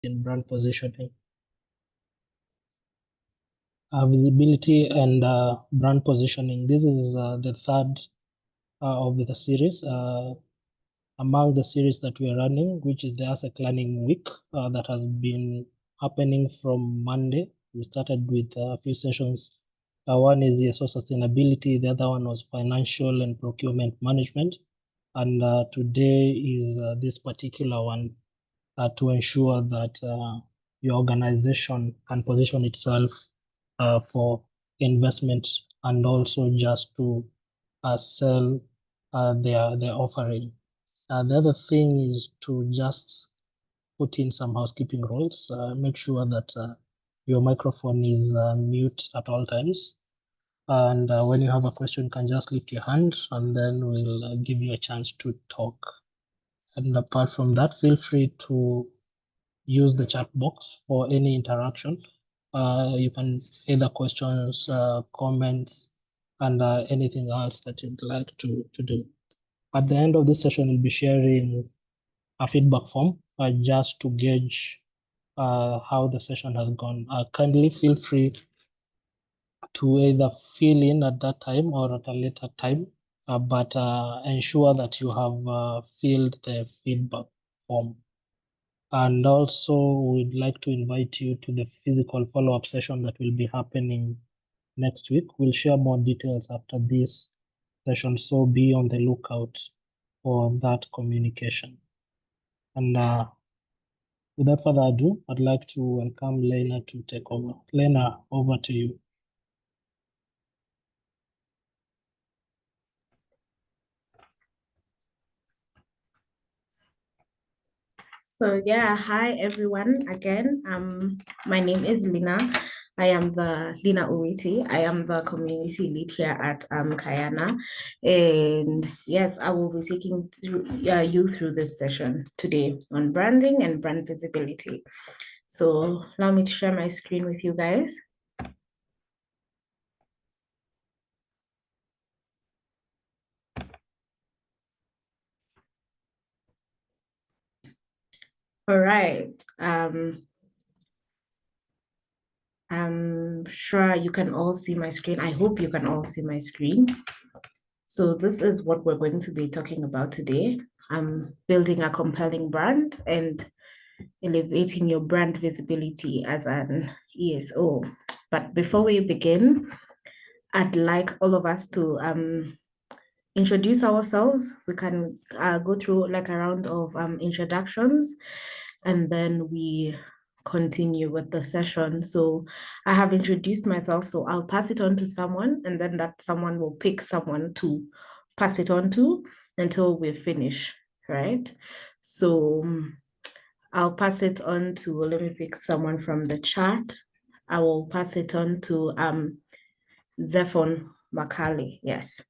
in brand positioning. Visibility and brand positioning. This is the third of the series. Among the series that we are running, which is the Assek Learning Week that has been happening from Monday. We started with a few sessions. One is the sustainability, the other one was financial and procurement management. And today is this particular one to ensure that your organization can position itself for investment and also just to sell their offering. The other thing is to just put in some housekeeping rules. Make sure that your microphone is mute at all times. And when you have a question, you can just lift your hand and then we'll give you a chance to talk. And apart from that, feel free to use the chat box for any interaction. You can either questions, comments, and anything else that you'd like to do. At the end of this session, we'll be sharing a feedback form just to gauge how the session has gone. Kindly feel free to either fill in at that time or at a later time, but ensure that you have filled the feedback form. And also, we'd like to invite you to the physical follow-up session that will be happening next week. We'll share more details after this session, so be on the lookout for that communication. And without further ado, I'd like to welcome Lena to take over. Lena, over to you. So yeah, hi everyone again. My name is Lina. I am the Lina Uwiti. I am the community lead here at Kayana. And yes, I will be taking you through this session today on branding and brand visibility. So allow me to share my screen with you guys. All right. I'm sure you can all see my screen. I hope you can all see my screen. So this is what we're going to be talking about today. Building a compelling brand and elevating your brand visibility as an ESO. But before we begin, I'd like all of us to introduce ourselves. We can go through like a round of introductions, and then we continue with the session. So I have introduced myself, so I'll pass it on to someone, and then that someone will pick someone to pass it on to until we finish, right? So I'll pass it on to, let me pick someone from the chat. I will pass it on to Zephon Makali, yes.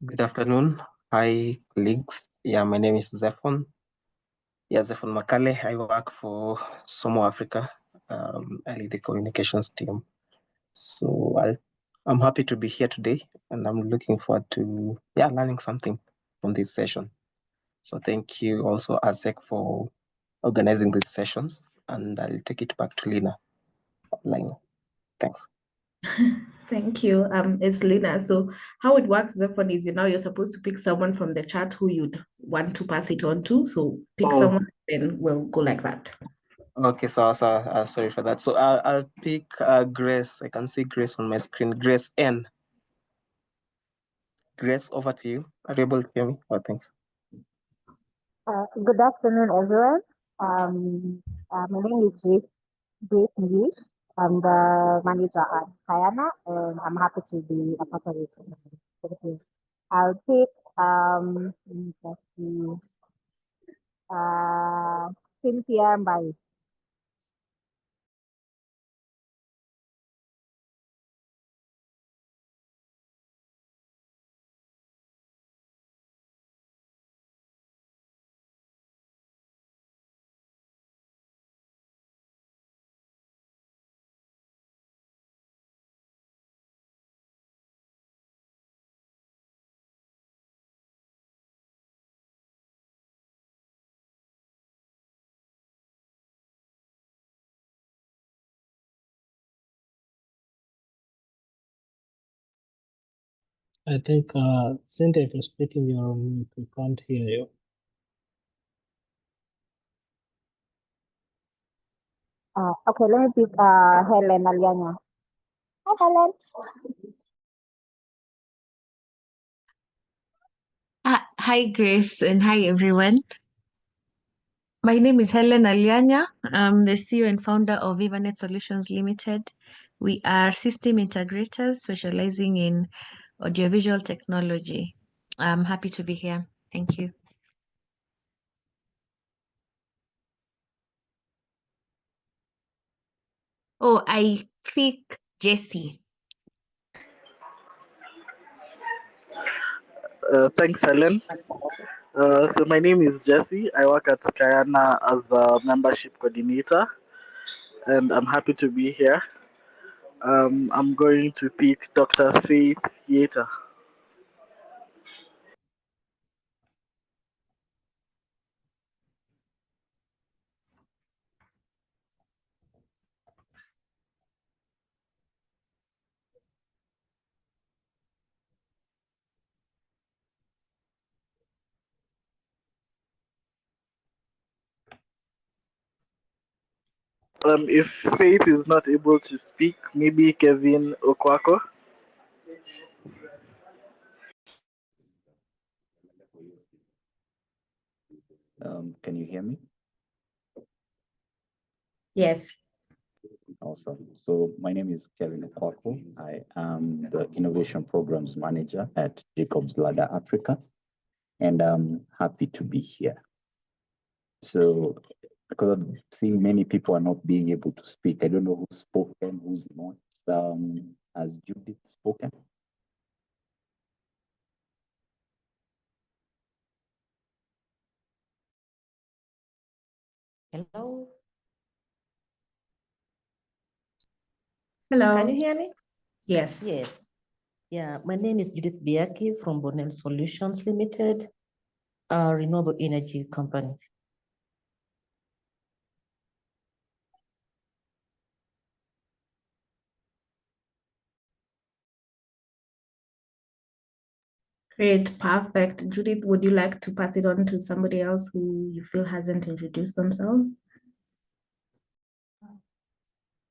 Good afternoon. Hi, colleagues. Yeah, my name is Zephon. Yeah, Zephon Makale. I work for Somo Africa. I lead the communications team. So I'm happy to be here today, and I'm looking forward to learning something from this session. So thank you also, Assek, for organizing these sessions, and I'll take it back to Lina. Thanks. Thank you. It's Lina. So how it works, Zephon, is you're supposed to pick someone from the chat who you'd want to pass it on to. So pick someone, then we'll go like that. Okay, so sorry for that. So I'll pick Grace. I can see Grace on my screen. Grace N. Grace, over to you. Are you able to hear me? Oh, thanks. Good afternoon, everyone. My name is Grace Lee. I'm the manager at Kayana, and I'm happy to be a part of it. Thank you. I'll pick let's see, Cynthia Mbai. I think, Cynthia, if you're speaking, you're on mute. We can't hear you. Okay, let me pick Helen Aliana. Hi, Helen. Hi, Grace, and hi, everyone. My name is Helen Alianya. I'm the CEO and founder of VivaNet Solutions Limited. We are system integrators specializing in audiovisual technology. I'm happy to be here. Thank you. Oh, I pick Jessie. Thanks, Helen. So my name is Jesse. I work at Kayana as the membership coordinator, and I'm happy to be here. I'm going to pick Dr. Faith Theater. If Faith is not able to speak, maybe Kevin Okwako. Can you hear me? Yes. Awesome. So my name is Kevin Okwako. I am the Innovation Programs Manager at Jacob's Ladder Africa, and I'm happy to be here. So because I'm seeing many people are not being able to speak, I don't know who's spoken, who's not. Has Judith spoken? Hello. Hello. Can you hear me? Yes. Yes. Yeah, my name is Judith Biaki from Bonel Solutions Limited, a renewable energy company. Great, perfect. Judith, would you like to pass it on to somebody else who you feel hasn't introduced themselves?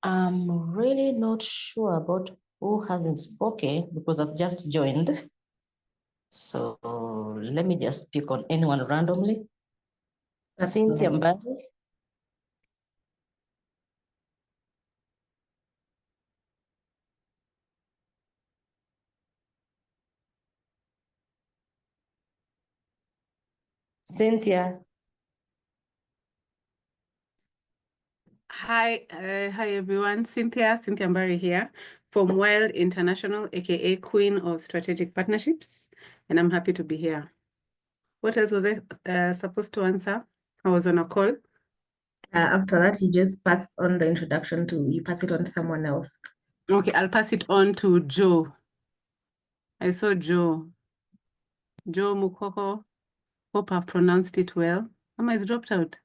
I'm really not sure about who hasn't spoken because I've just joined. So let me just pick on anyone randomly. That's Cynthia fine. Mbadi. Cynthia. Hi, hi everyone. Cynthia Mbari here from Wild International, aka Queen of Strategic Partnerships, and I'm happy to be here. What else was I supposed to answer? I was on a call. After that, you just pass on the introduction you pass it on to someone else. Okay, I'll pass it on to Joe. I saw Joe. Joe Mukoko. Hope I've pronounced it well. Mama is dropped out.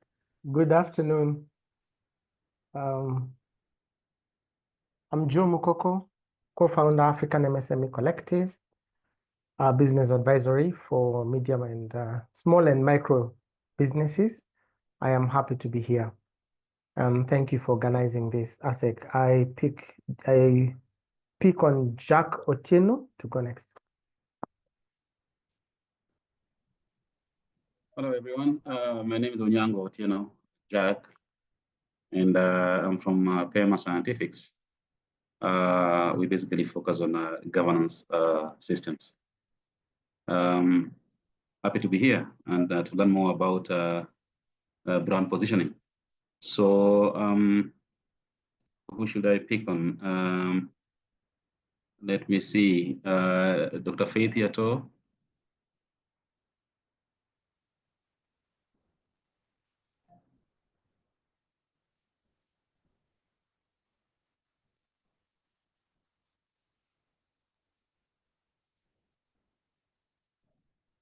Good afternoon. I'm Joe Mukoko, co-founder African MSME Collective, a business advisory for medium and small and micro businesses. I am happy to be here. Thank you for organizing this, Assek. I pick on Jack Otieno to go next. Hello, everyone. My name is Onyango Otieno Jack, and I'm from Pema Scientifics. We basically focus on governance systems. Happy to be here and to learn more about brand positioning. So, who should I pick on? Let me see. Dr. Faith Yato.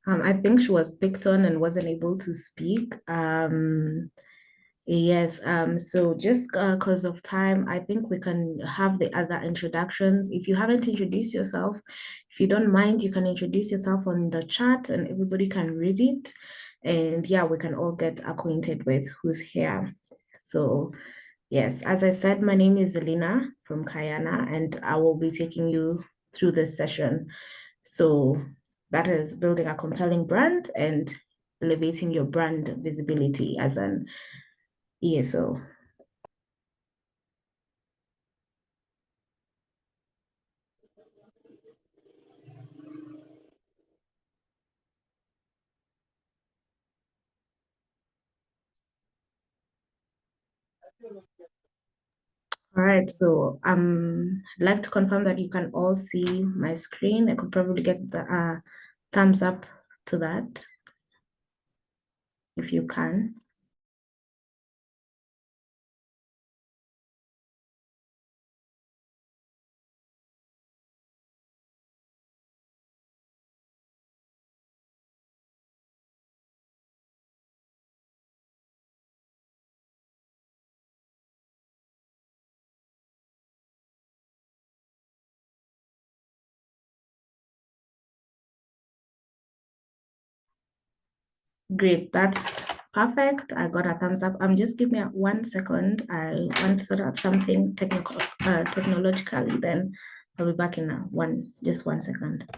I think she was picked on and wasn't able to speak. Yes, so just because of time, I think we can have the other introductions. If you haven't introduced yourself, if you don't mind, you can introduce yourself on the chat and everybody can read it. And yeah, we can all get acquainted with who's here. So yes, as I said, my name is Zelina from Kayana, and I will be taking you through this session. So that is building a compelling brand and elevating your brand visibility as an ESO. All right, so I'd like to confirm that you can all see my screen. I could probably get the thumbs up to that if you can. Great, that's perfect. I got a thumbs up. Just give me 1 second. I want to sort out something technologically, then I'll be back in just 1 second.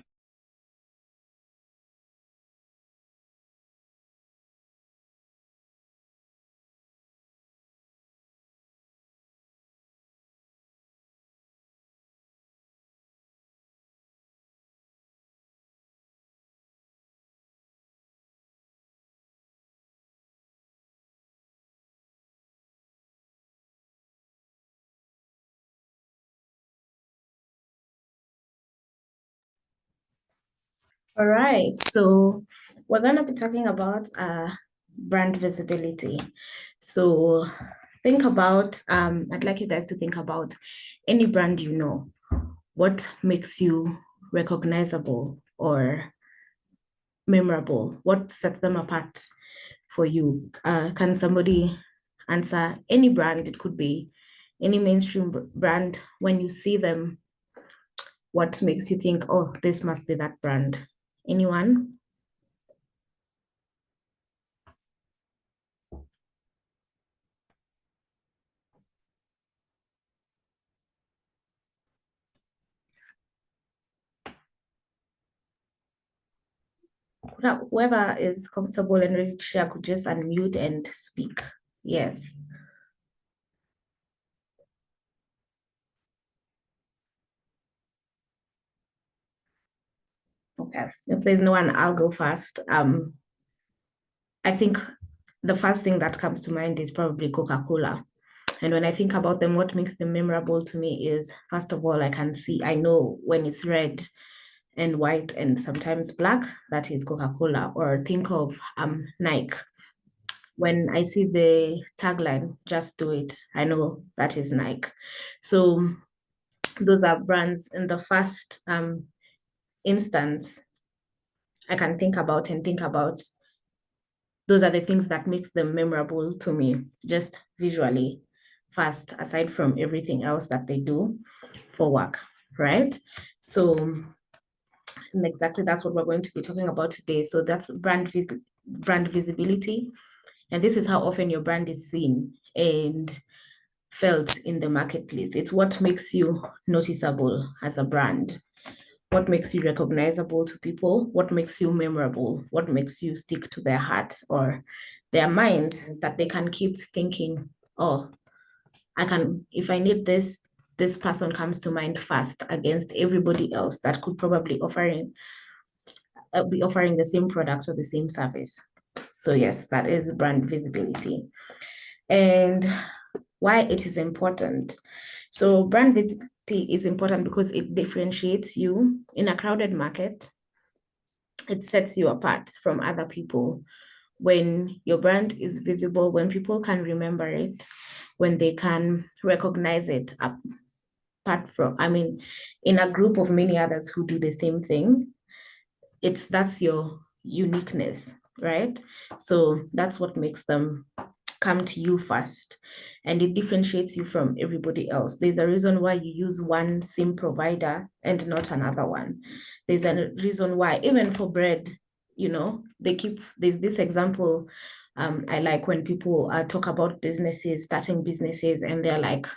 All right, so we're going to be talking about brand visibility. So think about, I'd like you guys to think about any brand you know. What makes you recognizable or memorable? What sets them apart for you? Can somebody answer any brand? It could be any mainstream brand. When you see them, what makes you think, oh, this must be that brand? Anyone? Whoever is comfortable and ready to share could just unmute and speak. Yes. Okay, if there's no one, I'll go first. I think the first thing that comes to mind is probably Coca-Cola. And when I think about them, what makes them memorable to me is, first of all, I know when it's red and white and sometimes black, that is Coca-Cola. Or think of Nike. When I see the tagline, just do it, I know that is Nike. So those are brands in the first instance I can think about those are the things that makes them memorable to me, just visually first, aside from everything else that they do for work, right? So and exactly that's what we're going to be talking about today. So that's brand visibility. And this is how often your brand is seen and felt in the marketplace. It's what makes you noticeable as a brand. What makes you recognizable to people? What makes you memorable? What makes you stick to their hearts or their minds that they can keep thinking, oh, if I need this person comes to mind first against everybody else that could probably be offering the same product or the same service. So yes, that is brand visibility. And why it is important. So brand visibility is important because it differentiates you in a crowded market. It sets you apart from other people. When your brand is visible, when people can remember it, when they can recognize it apart from, in a group of many others who do the same thing, that's your uniqueness, right? So that's what makes them come to you first, and it differentiates you from everybody else. There's a reason why you use one SIM provider and not another one. There's a reason why, even for bread, you know, there's this example I like when people talk about businesses, starting businesses, and they're like,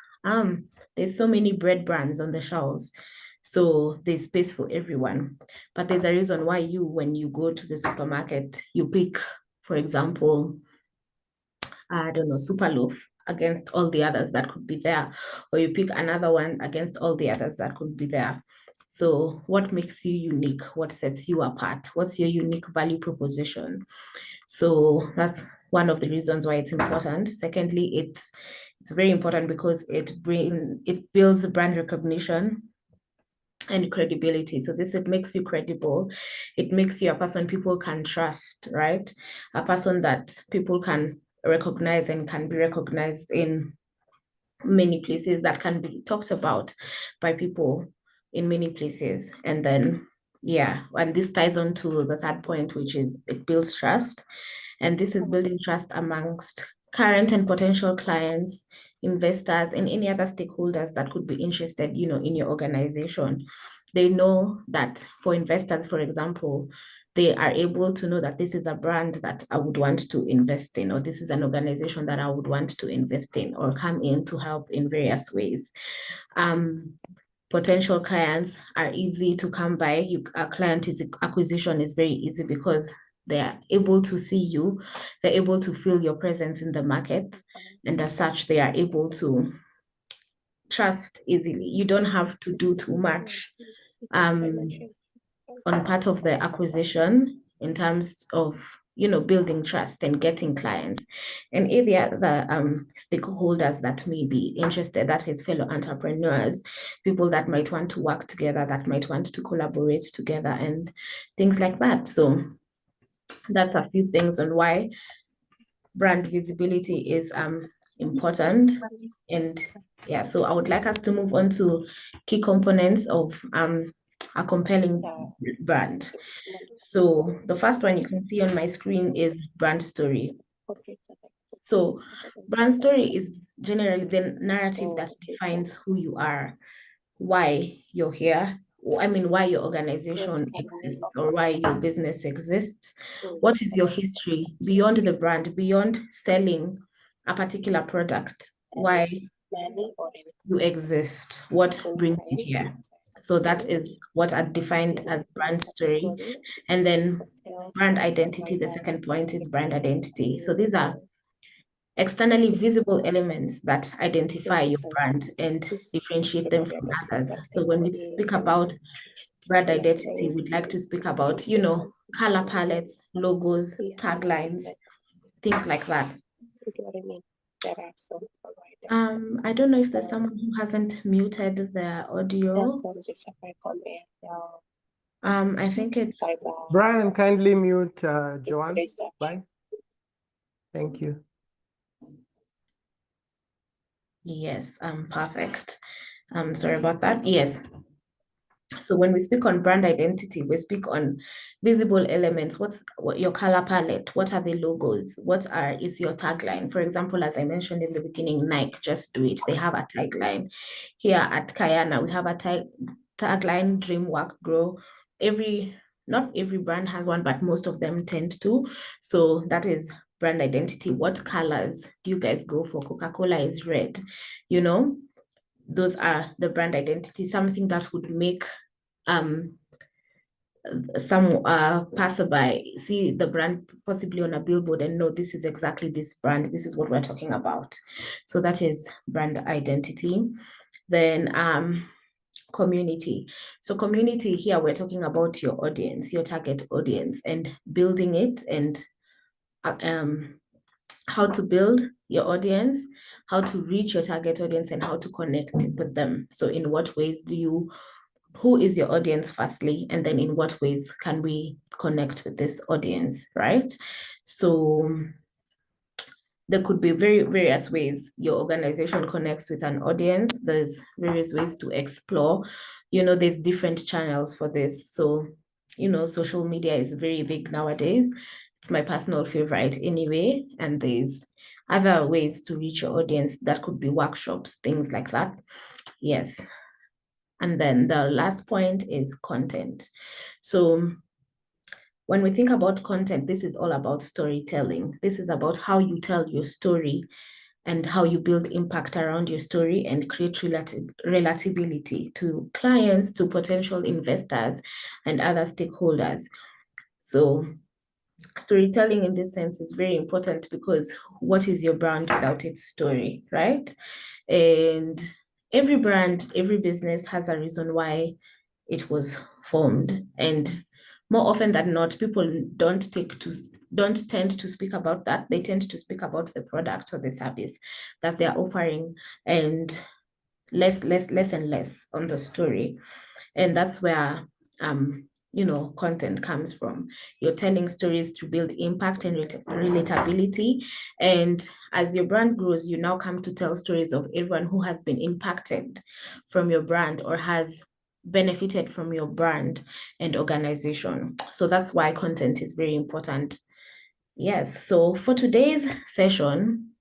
there's so many bread brands on the shelves, so there's space for everyone. But there's a reason why when you go to the supermarket, you pick, for example, I don't know, Superloaf against all the others that could be there, or you pick another one against all the others that could be there. So what makes you unique? What sets you apart? What's your unique value proposition? So that's one of the reasons why it's important. Secondly, it's very important because it builds brand recognition and credibility. So it makes you credible. It makes you a person people can trust, right? A person that people can recognize and can be recognized in many places, that can be talked about by people in many places. And then, yeah, and this ties on to the third point, which is it builds trust. And this is building trust amongst current and potential clients, investors, and any other stakeholders that could be interested, you know, in your organization. They know that for investors, for example, they are able to know that this is a brand that I would want to invest in, or this is an organization that I would want to invest in or come in to help in various ways. Potential clients are easy to come by. Acquisition is very easy because they are able to see you, they're able to feel your presence in the market, and as such, they are able to trust easily. You don't have to do too much on part of the acquisition in terms of, you know, building trust and getting clients. And if the other stakeholders that may be interested, that is fellow entrepreneurs, people that might want to work together, that might want to collaborate together and things like that. So that's a few things on why brand visibility is important. And yeah, so I would like us to move on to key components of a compelling brand. So the first one you can see on my screen is brand story. So brand story is generally the narrative that defines who you are, why you're here, I mean, why your organization exists or why your business exists. What is your history beyond the brand, beyond selling a particular product? Why you exist? What brings you here? So that is what are defined as brand story. And then brand identity, the second point is brand identity. So these are externally visible elements that identify your brand and differentiate them from others. So when we speak about brand identity, we'd like to speak about, you know, color palettes, logos, taglines, things like that. I don't know if there's someone who hasn't muted their audio. I think it's Brian, kindly mute Joanne. Bye. Thank you. Yes, perfect. Sorry about that. Yes. So when we speak on brand identity, we speak on visible elements. What your color palette? What are the logos? Is your tagline? For example, as I mentioned in the beginning, Nike, just do it. They have a tagline. Here at Kayana, we have a tagline, dream, work, grow. Not every brand has one, but most of them tend to. So that is brand identity. What colors do you guys go for? Coca-Cola is red, you know? Those are the brand identity, something that would make some passerby see the brand possibly on a billboard and know this is exactly this brand, this is what we're talking about. So that is brand identity. Then community. So community, here we're talking about your audience, your target audience, and building it, and how to build your audience, how to reach your target audience, and how to connect with them. So in what ways who is your audience firstly, and then in what ways can we connect with this audience, right? So there could be various ways your organization connects with an audience. There's various ways to explore. You know, there's different channels for this. So, you know, social media is very big nowadays. It's my personal favorite anyway. And there's other ways to reach your audience. That could be workshops, things like that. Yes. And then the last point is content. So when we think about content, this is all about storytelling. This is about how you tell your story and how you build impact around your story and create relatability to clients, to potential investors, and other stakeholders. So storytelling in this sense is very important, because what is your brand without its story, right? And every brand, every business has a reason why it was formed. And more often than not, people don't tend to speak about that. They tend to speak about the product or the service that they're offering, and less and less on the story. And that's where content comes from. You're telling stories to build impact and relatability. And as your brand grows, you now come to tell stories of everyone who has been impacted from your brand or has benefited from your brand and organization. So that's why content is very important. Yes, so for today's session,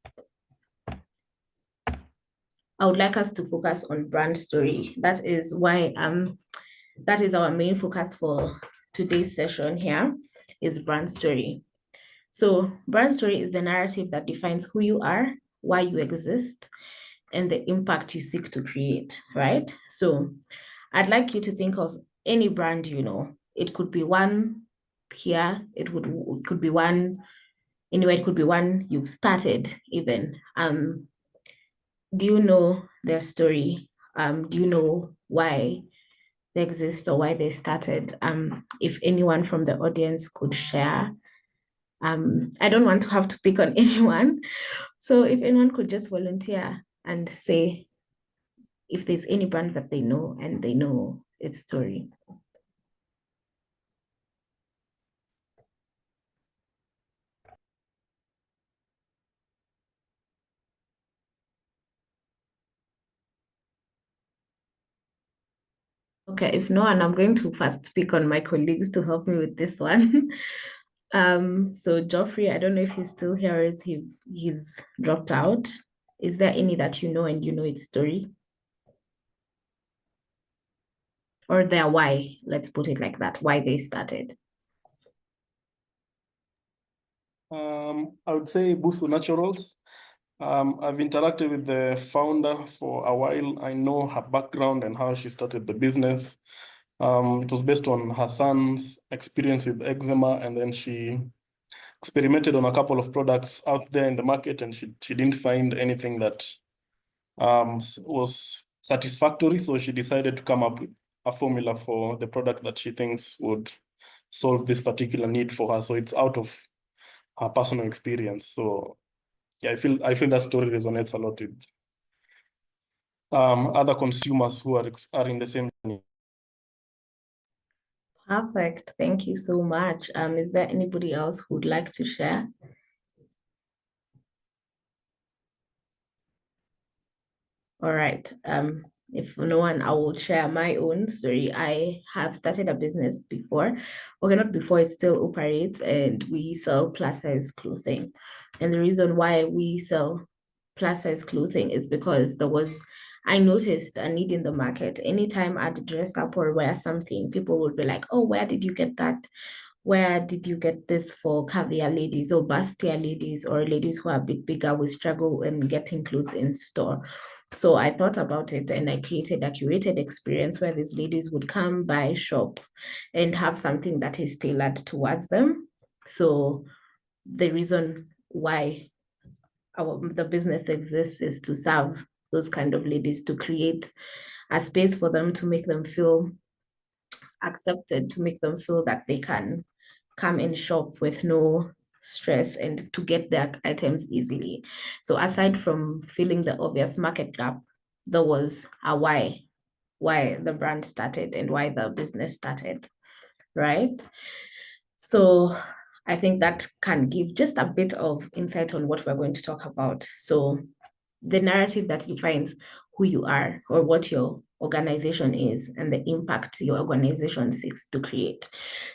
I would like us to focus on brand story. That is why that is our main focus for today's session here, is brand story. So brand story is the narrative that defines who you are, why you exist, and the impact you seek to create, right? So I'd like you to think of any brand you know. It could be one here, it could be one anywhere, it could be one you've started even. Do you know their story? Do you know why they exist or why they started? If anyone from the audience could share. I don't want to have to pick on anyone. So if anyone could just volunteer and say if there's any brand that they know and they know its story. Okay, if no one, I'm going to first pick on my colleagues to help me with this one. So Geoffrey, I don't know if he's still here or he's dropped out. Is there any that you know and you know its story? Or their why, let's put it like that, why they started? I would say Busu Naturals. I've interacted with the founder for a while. I know her background and how she started the business. It was based on her son's experience with eczema, and then she experimented on a couple of products out there in the market, and she didn't find anything that was satisfactory. So she decided to come up with a formula for the product that she thinks would solve this particular need for her. So it's out of her personal experience. So yeah, I feel that story resonates a lot with other consumers who are in the same journey. Perfect. Thank you so much. Is there anybody else who would like to share? All right. If no one, I will share my own story. I have started a business before. Okay, not before, it still operates, and we sell plus size clothing. And the reason why we sell plus size clothing is because I noticed a need in the market. Anytime I'd dress up or wear something, people would be like, oh, where did you get that? Where did you get this for caviar ladies or bustier ladies or ladies who are a bit bigger will struggle in getting clothes in store? So I thought about it and I created a curated experience where these ladies would come, buy, shop, and have something that is tailored towards them. So the reason why the business exists is to serve those kind of ladies, to create a space for them, to make them feel accepted, to make them feel that they can come and shop with no stress and to get their items easily. So aside from filling the obvious market gap, there was a why the brand started and why the business started, right? So I think that can give just a bit of insight on what we're going to talk about. So the narrative that defines who you are or what your organization is and the impact your organization seeks to create.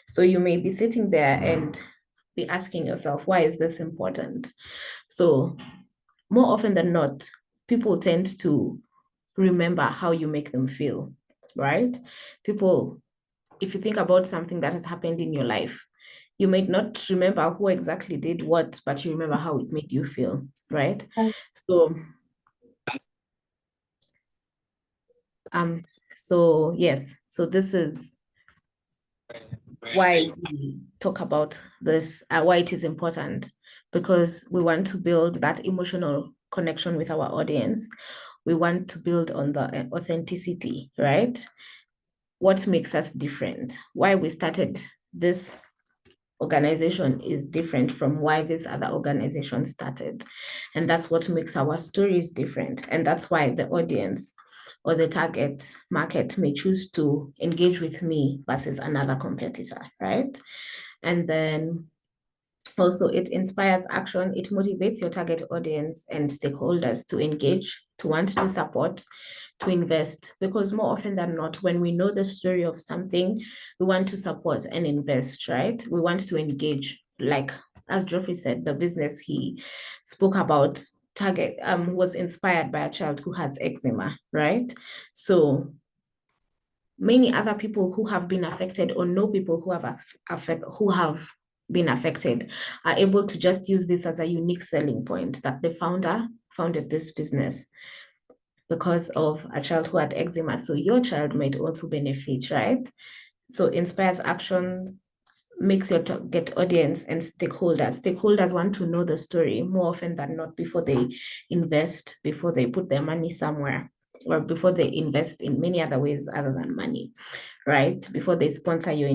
So you may be sitting there and be asking yourself, why is this important? So more often than not, people tend to remember how you make them feel, right? People, if you think about something that has happened in your life, you may not remember who exactly did what, but you remember how it made you feel, right? So yes, so this is why we talk about this, why it is important, because we want to build that emotional connection with our audience. We want to build on the authenticity, right? What makes us different? Why we started this organization is different from why this other organization started. And that's what makes our stories different. And that's why the audience or the target market may choose to engage with me versus another competitor, right? And then also, it inspires action, it motivates your target audience and stakeholders to engage, to want to support, to invest. Because more often than not, when we know the story of something, we want to support and invest, right? We want to engage. Like, as Geoffrey said, the business he spoke about target was inspired by a child who has eczema, right? So many other people who have been affected or know people who have been affected are able to just use this as a unique selling point that the founder founded this business because of a child who had eczema. So your child might also benefit, right? So inspires action, makes your target audience and stakeholders. Stakeholders want to know the story more often than not before they invest, before they put their money somewhere, or before they invest in many other ways other than money, right? Before they sponsor your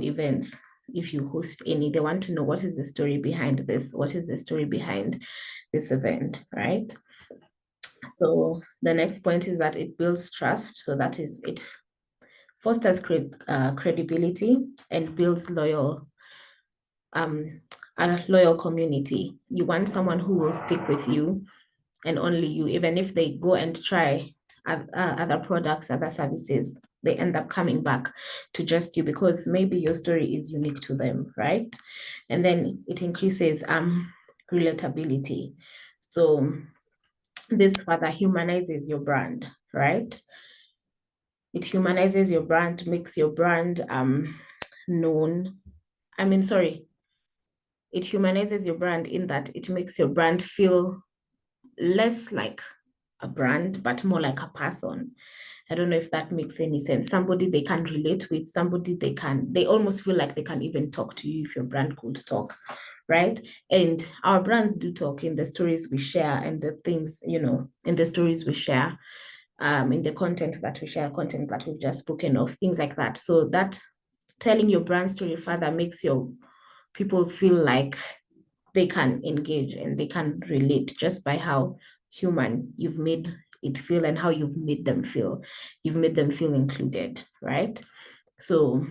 events. If you host any, they want to know what is the story behind this? What is the story behind this event, right? So the next point is that it builds trust. So that is, it fosters credibility and builds a loyal community. You want someone who will stick with you and only you, even if they go and try other products, other services, they end up coming back to just you because maybe your story is unique to them, right? And then it increases relatability. So this further humanizes your brand, right? It humanizes your brand, makes your brand known. It humanizes your brand in that it makes your brand feel less like a brand, but more like a person. I don't know if that makes any sense. Somebody they can relate with, somebody they almost feel like they can even talk to you if your brand could talk, right? And our brands do talk in the stories we share and the things, in the stories we share, in the content that we share, content that we've just spoken of, things like that. So that telling your brand story further makes your people feel like they can engage and they can relate just by how human you've made it feel and how you've made them feel. You've made them feel included, right? So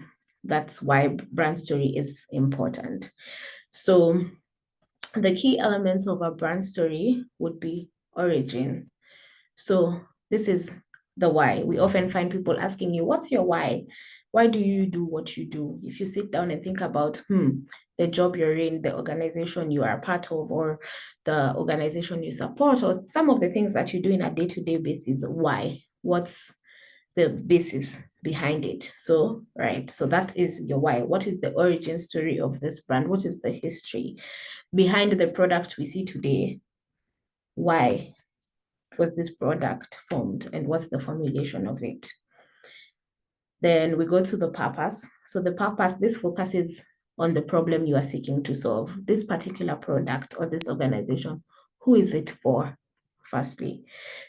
that's why brand story is important. So the key elements of a brand story would be origin. So this is the why. We often find people asking you, what's your why? Why do you do what you do? If you sit down and think about, the job you're in, the organization you are part of, or the organization you support, or some of the things that you do in a day-to-day basis, why? What's the basis behind it? So, right, so that is your why. What is the origin story of this brand? What is the history behind the product we see today? Why was this product formed and what's the formulation of it? Then we go to the purpose. So the purpose, this focuses on the problem you are seeking to solve. This particular product or this organization, who is it for? Firstly.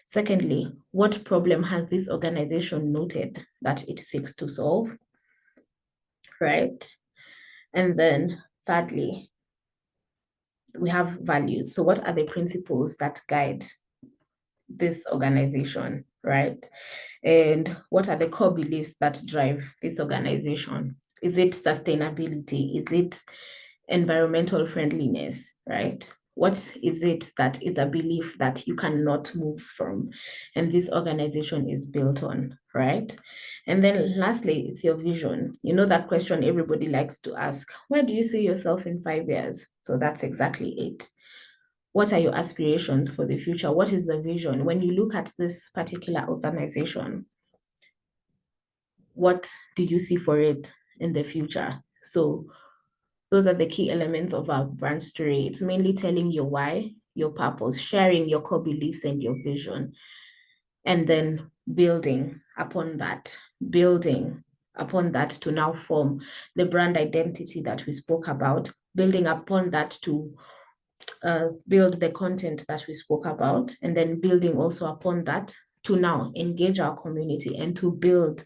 Secondly, what problem has this organization noted that it seeks to solve? Right? And then thirdly, we have values. So what are the principles that guide this organization, right? And what are the core beliefs that drive this organization? Is it sustainability? Is it environmental friendliness, right? What is it that is a belief that you cannot move from and this organization is built on, right? And then lastly, it's your vision. You know that question everybody likes to ask, where do you see yourself in 5 years? So that's exactly it. what are your aspirations for the future? What is the vision? When you look at this particular organization, what do you see for it in the future? So those are the key elements of our brand story. It's mainly telling your why, your purpose, sharing your core beliefs and your vision, and then building upon that to now form the brand identity that we spoke about, building upon that to build the content that we spoke about, and then building also upon that to now engage our community and to build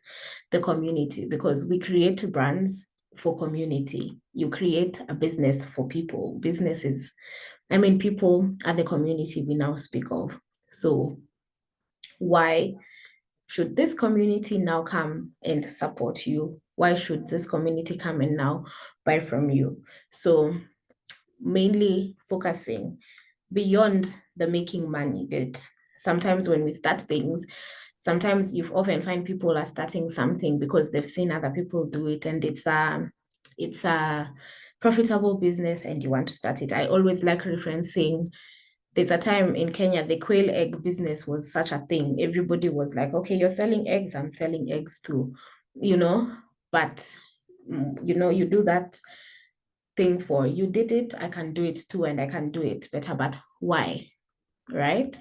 the community, because we create brands for community. You create a business for people. Businesses, I mean, people are the community we now speak of. So why should this community now come and support you? Why should this community come and now buy from you? So mainly focusing beyond the making money bit. Sometimes when we start things, sometimes you often find people are starting something because they've seen other people do it, and it's a profitable business and you want to start it. I always like referencing, there's a time in Kenya, the quail egg business was such a thing. Everybody was like, okay, you're selling eggs, I'm selling eggs too, but you do that thing for, you did it, I can do it too, and I can do it better, but why, right?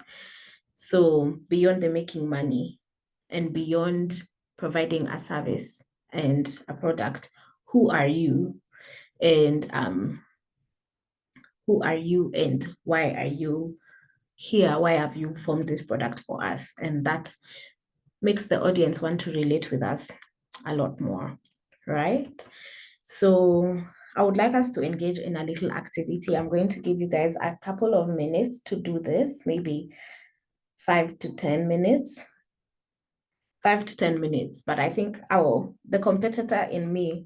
So beyond the making money and beyond providing a service and a product, who are you? And why are you here? Why have you formed this product for us? And that makes the audience want to relate with us a lot more, right? So I would like us to engage in a little activity. I'm going to give you guys a couple of minutes to do this, maybe 5 to 10 minutes. 5 to 10 minutes, but I think the competitor in me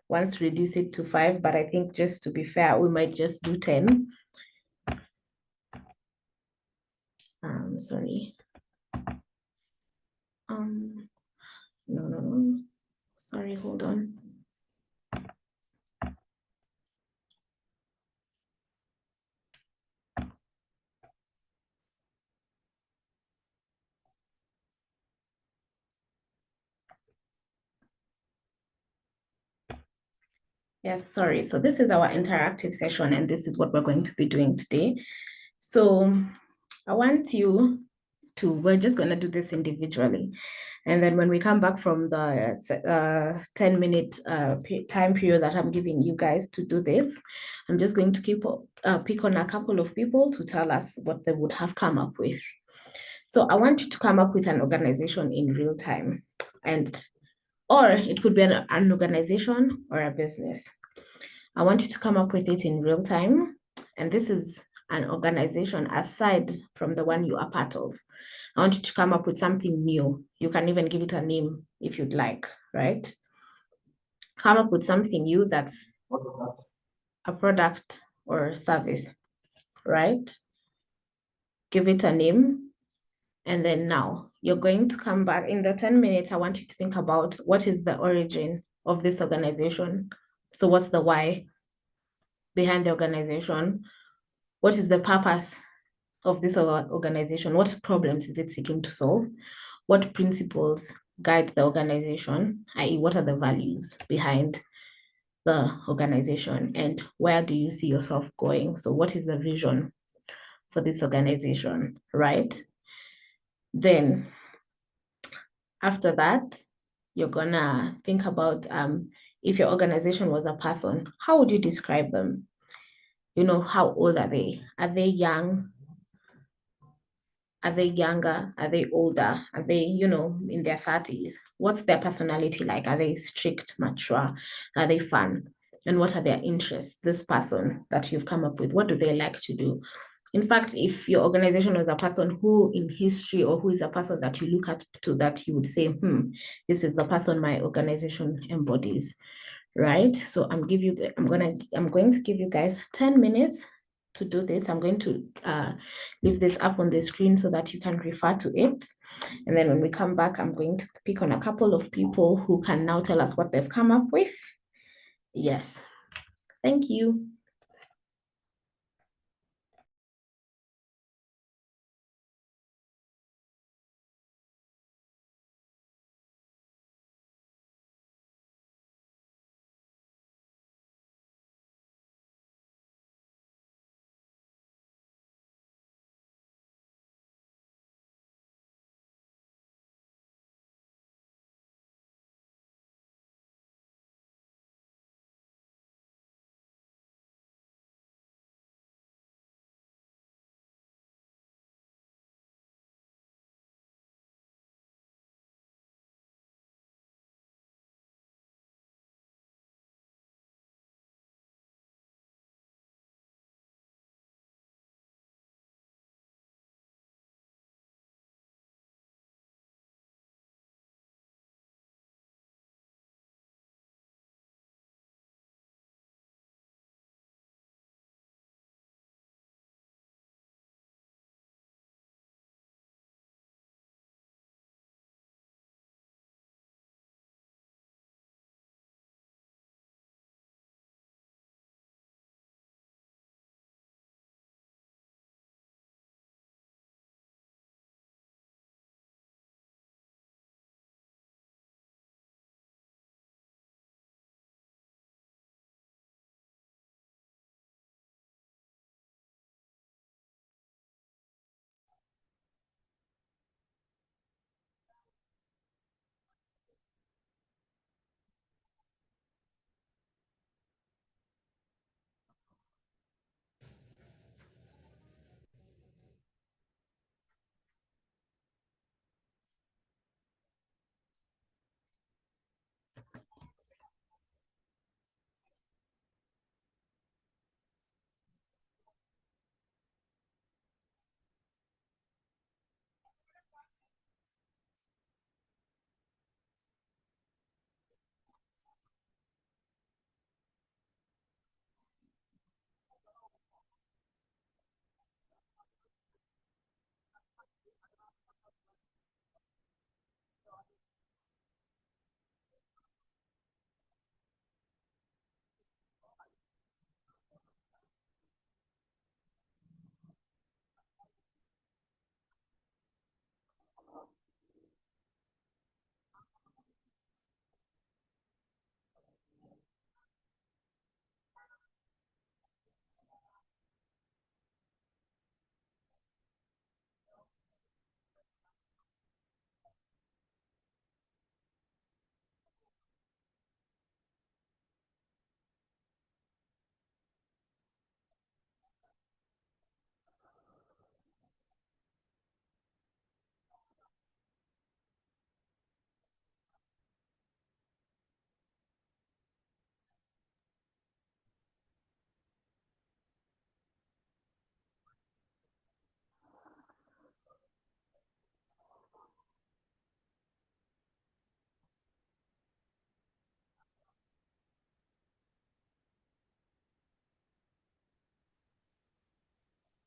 wants to reduce it to 5, but I think just to be fair, we might just do 10. Sorry. No. Sorry, hold on. Yes, sorry. So this is our interactive session, and this is what we're going to be doing today. So I want you to, we're just going to do this individually. And then when we come back from the 10-minute time period that I'm giving you guys to do this, I'm just going to pick on a couple of people to tell us what they would have come up with. So I want you to come up with an organization in real time, or it could be an organization or a business. I want you to come up with it in real time. And this is an organization aside from the one you are part of. I want you to come up with something new. You can even give it a name if you'd like, right? Come up with something new that's a product or service, right? Give it a name. And then now you're going to come back in the 10 minutes. I want you to think about what is the origin of this organization. So what's the why behind the organization? What is the purpose of this organization? What problems is it seeking to solve? What principles guide the organization, i.e., what are the values behind the organization, and where do you see yourself going? So what is the vision for this organization, right? Then after that, you're gonna think about if your organization was a person, how would you describe them? How old are they? Are they young? Are they younger? Are they older? Are they, in their 30s? What's their personality like? Are they strict, mature? Are they fun? And what are their interests? This person that you've come up with, what do they like to do? In fact, if your organization was a person who in history, or who is a person that you look at to, that you would say, this is the person my organization embodies, right? So I'm going to give you guys 10 minutes to do this. I'm going to leave this up on the screen so that you can refer to it. And then when we come back, I'm going to pick on a couple of people who can now tell us what they've come up with. Yes. Thank you.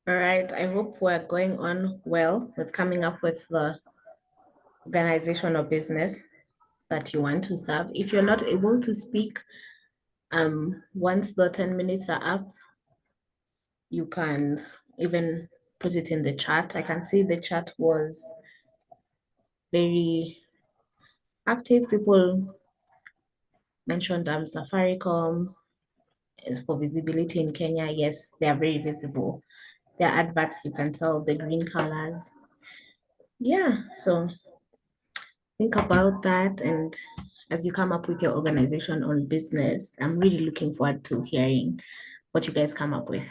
All right, I hope we're going on well with coming up with the organization or business that you want to serve. If you're not able to speak, once the 10 minutes are up, you can even put it in the chat. I can see the chat was very active. People mentioned Safaricom is for visibility in Kenya. Yes, they are very visible. Their adverts, you can tell the green colors. Yeah, so think about that. And as you come up with your organization or business, I'm really looking forward to hearing what you guys come up with.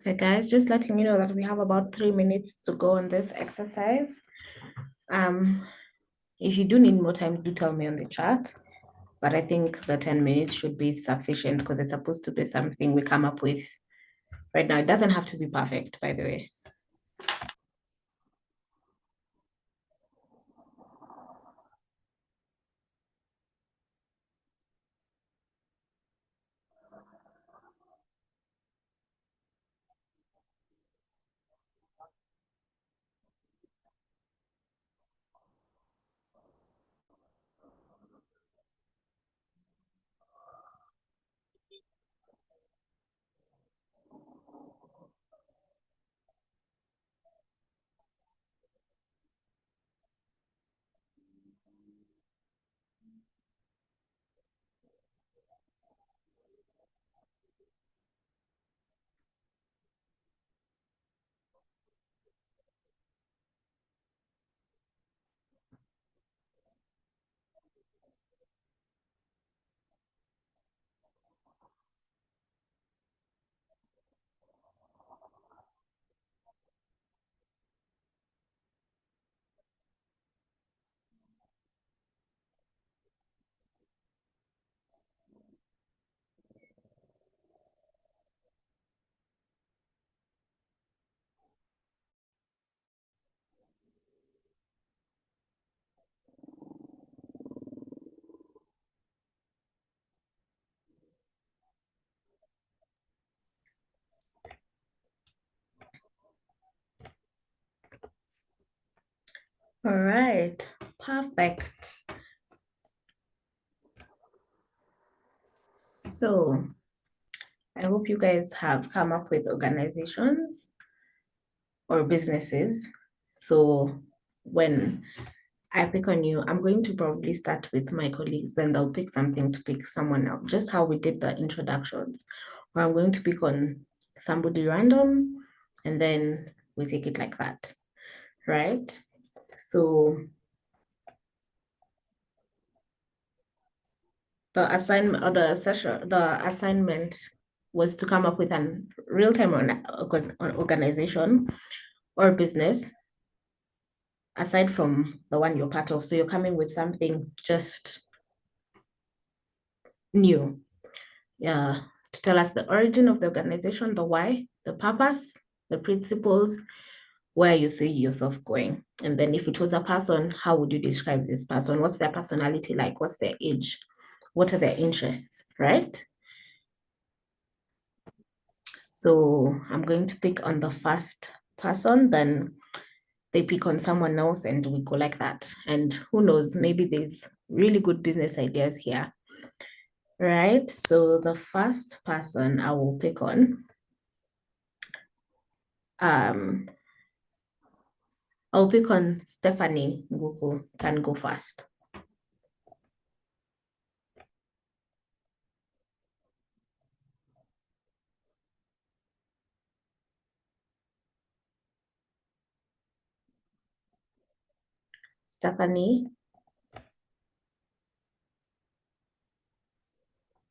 Okay, guys, just letting you know that we have about 3 minutes to go on this exercise. If you do need more time, do tell me on the chat. But I think the 10 minutes should be sufficient because it's supposed to be something we come up with right now. It doesn't have to be perfect, by the way. All right, perfect. So I hope you guys have come up with organizations or businesses. So when I pick on you, I'm going to probably start with my colleagues, then they'll pick something to pick someone else, just how we did the introductions. Or I'm going to pick on somebody random, and then we take it like that, right? So the assignment or the session, the assignment was to come up with an real-time organization or business aside from the one you're part of. So you're coming with something just new. Yeah, to tell us the origin of the organization, the why, the purpose, the principles, where you see yourself going. And then if it was a person, how would you describe this person? What's their personality like? What's their age? What are their interests, right? So I'm going to pick on the first person, then they pick on someone else and we go like that. And who knows, maybe there's really good business ideas here, right? So the first person I will pick on, I'll pick on Stephanie Nguku. Can go first. Stephanie.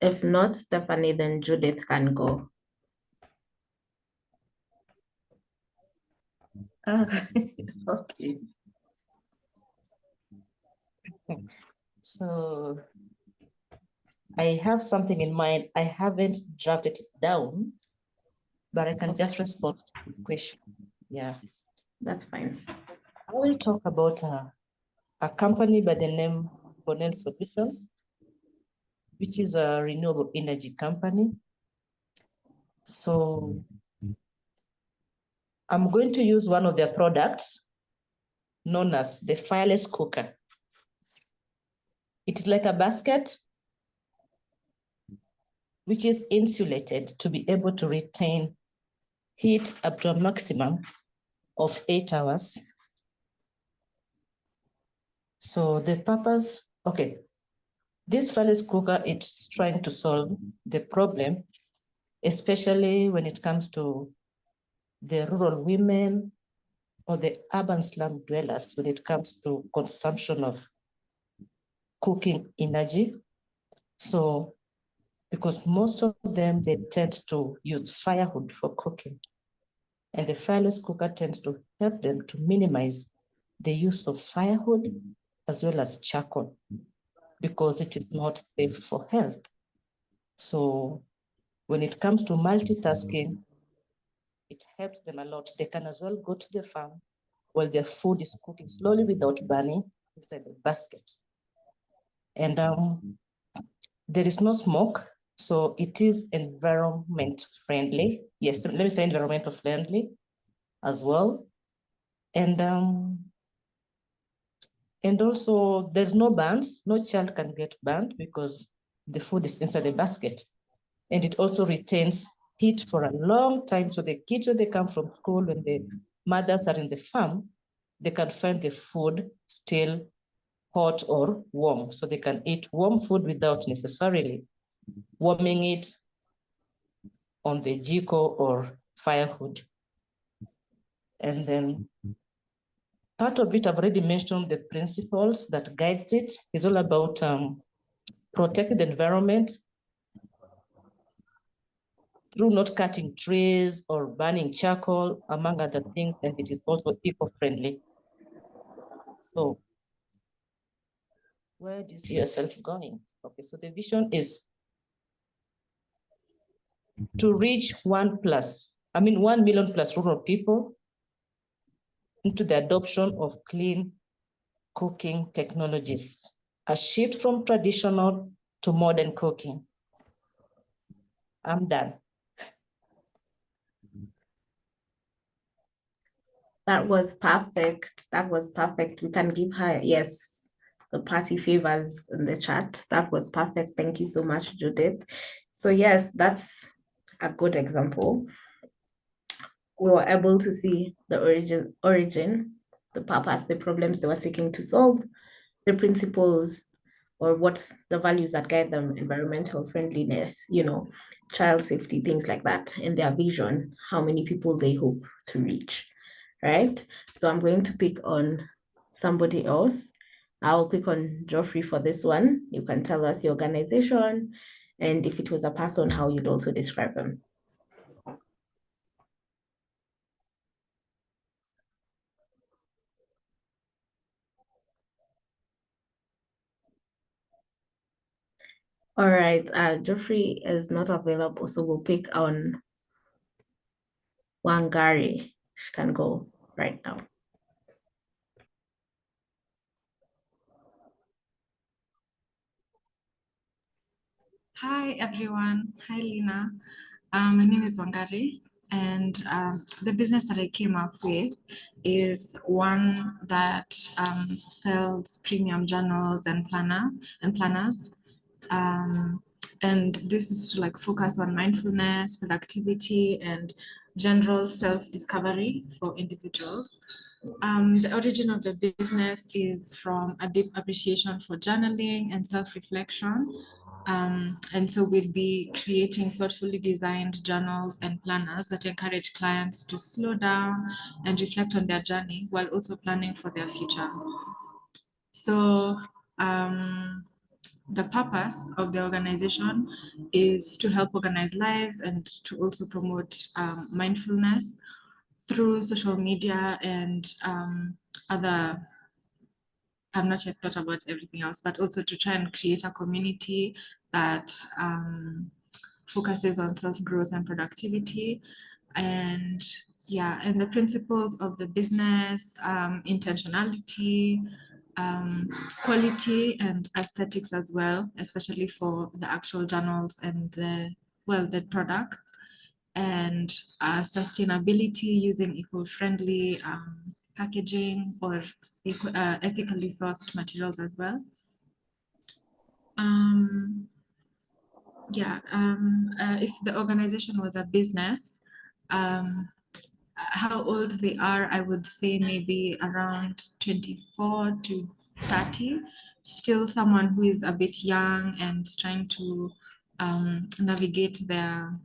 If not Stephanie, then Judith can go. Okay. So I have something in mind. I haven't drafted it down, but I can just respond to the question. Yeah, that's fine. I will talk about a company by the name Bonel Solutions, which is a renewable energy company. So I'm going to use one of their products known as the fireless cooker. It's like a basket which is insulated to be able to retain heat up to a maximum of 8 hours. So the purpose, okay, this fireless cooker, it's trying to solve the problem, especially when it comes to the rural women or the urban slum dwellers when it comes to consumption of cooking energy. So, because most of them, they tend to use firewood for cooking. And the fireless cooker tends to help them to minimize the use of firewood as well as charcoal because it is not safe for health. So when it comes to multitasking, it helps them a lot. They can as well go to the farm while their food is cooking slowly without burning inside the basket. And there is no smoke, so it is environment friendly. Yes, let me say environmental friendly as well. And also there's no burns. No child can get burned because the food is inside the basket. And it also retains heat for a long time. So the kids, when they come from school, when the mothers are in the farm, they can find the food still hot or warm. So they can eat warm food without necessarily warming it on the jiko or firewood. And then part of it, I've already mentioned the principles that guides it. It's all about protecting the environment through not cutting trees or burning charcoal, among other things, and it is also eco-friendly. So where do you see yourself going? Okay, so the vision is to reach 1 million plus rural people into the adoption of clean cooking technologies, a shift from traditional to modern cooking. I'm done. That was perfect. That was perfect. We can give her, yes, the party favors in the chat. That was perfect. Thank you so much, Judith. So yes, that's a good example. We were able to see the origin, the purpose, the problems they were seeking to solve, the principles, or what the values that guide them, environmental friendliness, child safety, things like that, and their vision, how many people they hope to reach, right? So I'm going to pick on somebody else. I'll pick on Geoffrey for this one. You can tell us your organization, and if it was a person, how you'd also describe them. All right, Geoffrey is not available, so we'll pick on Wangari. She can go right now. Hi, everyone. Hi, Lina. My name is Wangari, and the business that I came up with is one that sells premium journals and planners. And this is to like focus on mindfulness, productivity, and general self-discovery for individuals. The origin of the business is from a deep appreciation for journaling and self-reflection. And so we'll be creating thoughtfully designed journals and planners that encourage clients to slow down and reflect on their journey while also planning for their future. So the purpose of the organization is to help organize lives and to also promote mindfulness through social media and other. I've not yet thought about everything else, but also to try and create a community that focuses on self-growth and productivity. And yeah, and the principles of the business, intentionality, quality and aesthetics as well, especially for the actual journals and the products, and sustainability using eco-friendly packaging or ethically sourced materials as well. If the organization was a business, how old they are, I would say maybe around 24 to 30. Still someone who is a bit young and trying to navigate their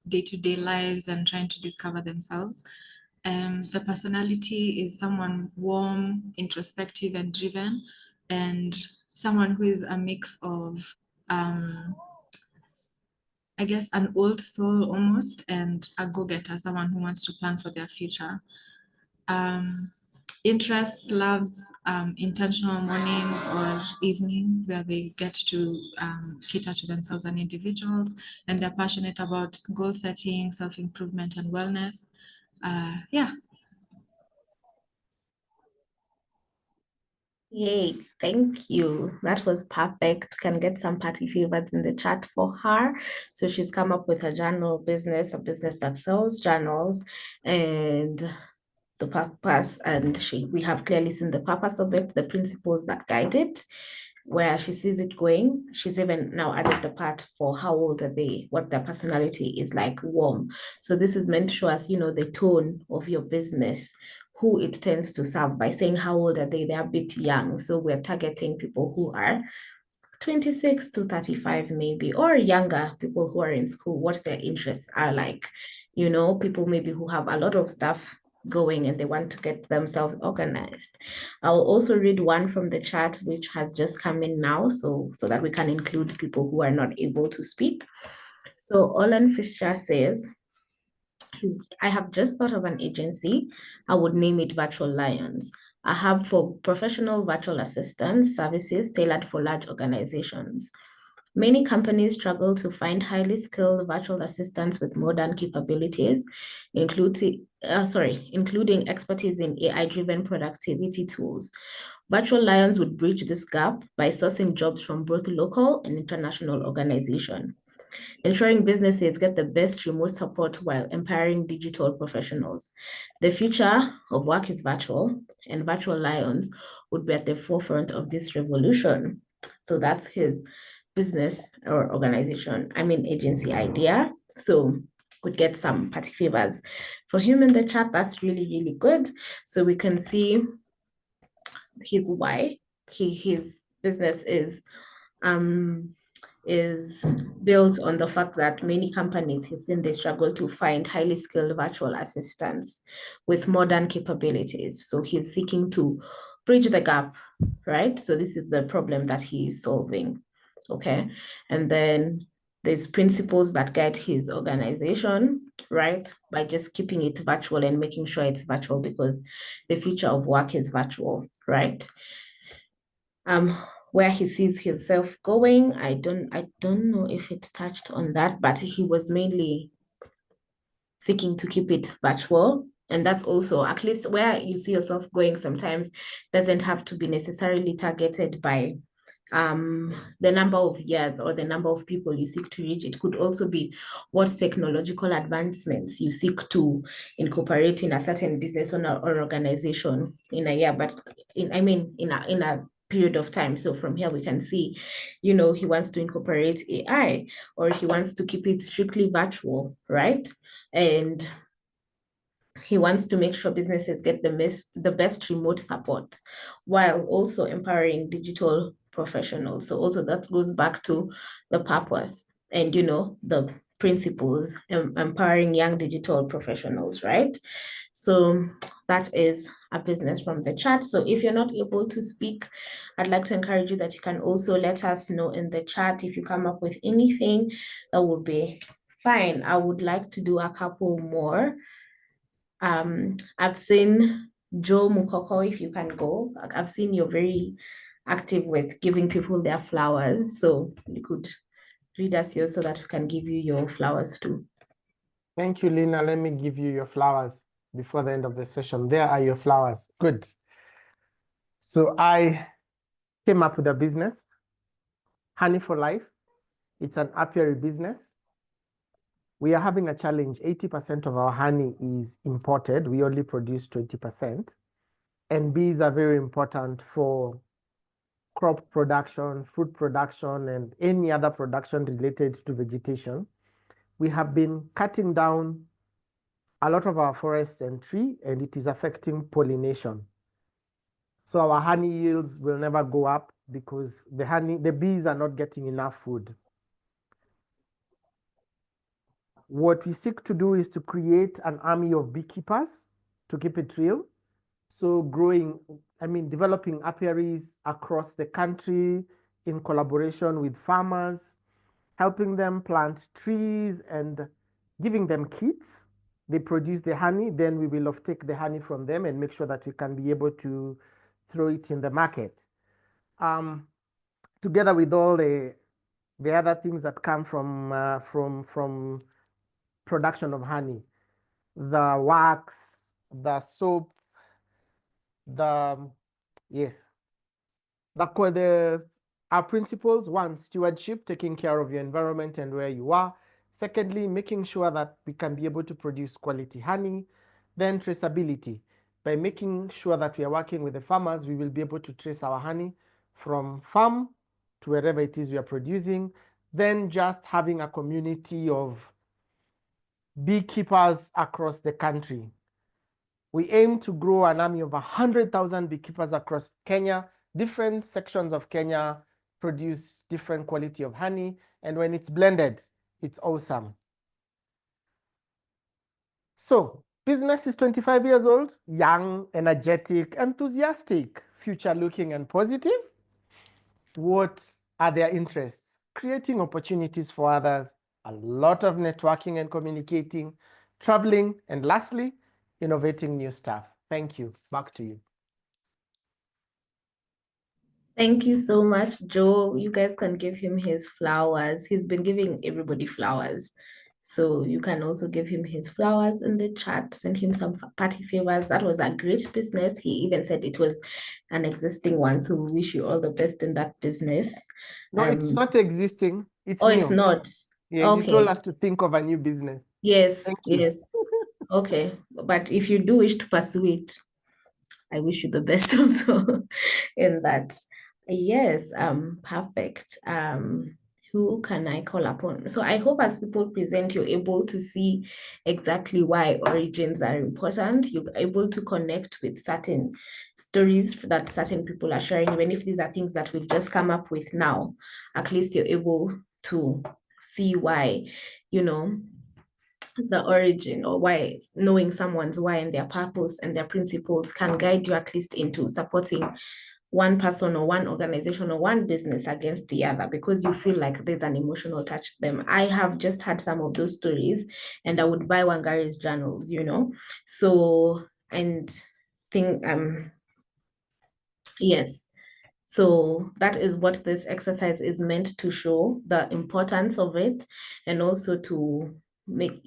day-to-day lives and trying to discover themselves. The personality is someone warm, introspective, and driven, and someone who is a mix of, I guess, an old soul almost, and a go-getter, someone who wants to plan for their future. Interest loves intentional mornings or evenings where they get to cater to themselves and individuals, and they're passionate about goal setting, self-improvement, and wellness. Yeah. Yay, thank you. That was perfect. We can get some party favors in the chat for her. So she's come up with a journal business, a business that sells journals, and the purpose, and we have clearly seen the purpose of it, the principles that guide it, where she sees it going. She's even now added the part for how old are they, what their personality is like, warm. So this is meant to show us, the tone of your business, who it tends to serve by saying how old are they? They're a bit young. So we're targeting people who are 26 to 35 maybe, or younger, people who are in school, what their interests are like. People maybe who have a lot of stuff going and they want to get themselves organized. I'll also read one from the chat which has just come in now, so that we can include people who are not able to speak. So Olan Fisher says, I have just thought of an agency. I would name it Virtual Lions, a hub for professional virtual assistance services tailored for large organizations. Many companies struggle to find highly skilled virtual assistants with modern capabilities, including expertise in AI-driven productivity tools. Virtual Lions would bridge this gap by sourcing jobs from both local and international organizations, ensuring businesses get the best remote support while empowering digital professionals. The future of work is virtual, and Virtual Lions would be at the forefront of this revolution. So that's his business or agency idea. So could get some party favors for him in the chat. That's really, really good. So we can see his why. His business is built on the fact that many companies, he's seen, they struggle to find highly skilled virtual assistants with modern capabilities. So he's seeking to bridge the gap, right? So this is the problem that he is solving, okay? And then there's principles that guide his organization, right? By just keeping it virtual and making sure it's virtual because the future of work is virtual, right? Where he sees himself going, I don't know if it touched on that, but he was mainly seeking to keep it virtual. And that's also at least where you see yourself going sometimes doesn't have to be necessarily targeted by the number of years or the number of people you seek to reach. It could also be what technological advancements you seek to incorporate in a certain business or organization in a year, but in a period of time. So from here we can see, he wants to incorporate AI, or he wants to keep it strictly virtual, right? And he wants to make sure businesses get the best remote support while also empowering digital professionals. So also that goes back to the purpose and, the principles, empowering young digital professionals, right? So that is a business from the chat. So if you're not able to speak, I'd like to encourage you that you can also let us know in the chat if you come up with anything. That would be fine. I would like to do a couple more. I've seen Joe Mukoko, if you can go. I've seen you're very active with giving people their flowers. So you could read us yours so that we can give you your flowers too. Thank you, Lina. Let me give you your flowers before the end of the session. There are your flowers. Good. So I came up with a business, Honey for Life. It's an apiary business. We are having a challenge. 80% of our honey is imported. We only produce 20%. And bees are very important for crop production, fruit production, and any other production related to vegetation. We have been cutting down a lot of our forests and trees, and it is affecting pollination. So our honey yields will never go up because the bees are not getting enough food. What we seek to do is to create an army of beekeepers, to keep it real. So developing apiaries across the country in collaboration with farmers, helping them plant trees and giving them kits. They produce the honey, then we will take the honey from them and make sure that we can be able to throw it in the market. Together with all the other things that come from production of honey, the wax, the soap, our principles: one, stewardship, taking care of your environment and where you are. Secondly, making sure that we can be able to produce quality honey. Then traceability. By making sure that we are working with the farmers, we will be able to trace our honey from farm to wherever it is we are producing. Then just having a community of beekeepers across the country. We aim to grow an army of 100,000 beekeepers across Kenya. Different sections of Kenya produce different quality of honey, and when it's blended, it's awesome. So, business is 25 years old, young, energetic, enthusiastic, future-looking, and positive. What are their interests? Creating opportunities for others, a lot of networking and communicating, traveling, and lastly, innovating new stuff. Thank you. Back to you. Thank you so much, Joe. You guys can give him his flowers. He's been giving everybody flowers. So you can also give him his flowers in the chat, send him some party favors. That was a great business. He even said it was an existing one. So we wish you all the best in that business. No, it's not existing. It's new. It's not. Yeah, okay. You told us to think of a new business. Yes, yes. Okay. But if you do wish to pursue it, I wish you the best also in that. Yes, perfect. Who can I call upon? So I hope as people present, you're able to see exactly why origins are important. You're able to connect with certain stories that certain people are sharing, even if these are things that we've just come up with now. At least you're able to see why, the origin, or why knowing someone's why and their purpose and their principles can guide you at least into supporting one person or one organization or one business against the other, because you feel like there's an emotional touch to them. I have just had some of those stories, and I would buy Wangari's journals, so, and think yes. So that is what this exercise is meant to show, the importance of it, and also to make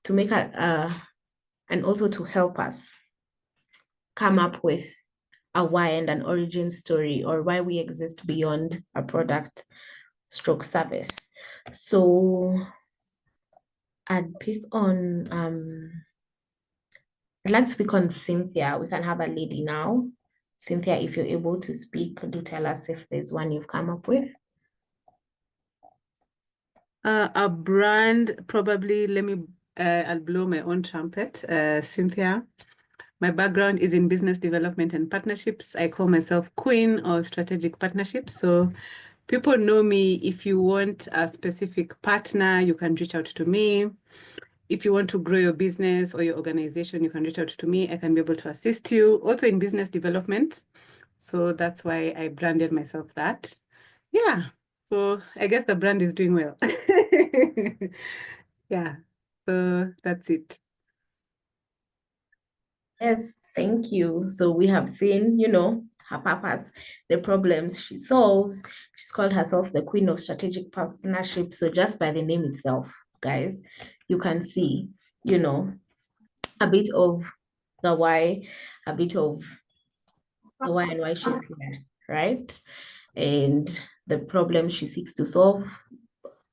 to make and also to help us come up with a why and an origin story, or why we exist beyond a product stroke service. So I'd pick on I'd like to pick on Cynthia. We can have a lady now. Cynthia, if you're able to speak, do tell us if there's one you've come up with. A brand, probably, I'll blow my own trumpet. Cynthia, my background is in business development and partnerships. I call myself Queen of Strategic Partnerships. So people know me. If you want a specific partner, you can reach out to me. If you want to grow your business or your organization, you can reach out to me. I can be able to assist you. Also in business development. So that's why I branded myself that. Yeah. So I guess the brand is doing well. Yeah. So that's it. Yes, thank you. So we have seen, her purpose, the problems she solves. She's called herself the Queen of Strategic Partnerships. So just by the name itself, guys, you can see, a bit of the why, a bit of the why and why she's here, right? And the problem she seeks to solve,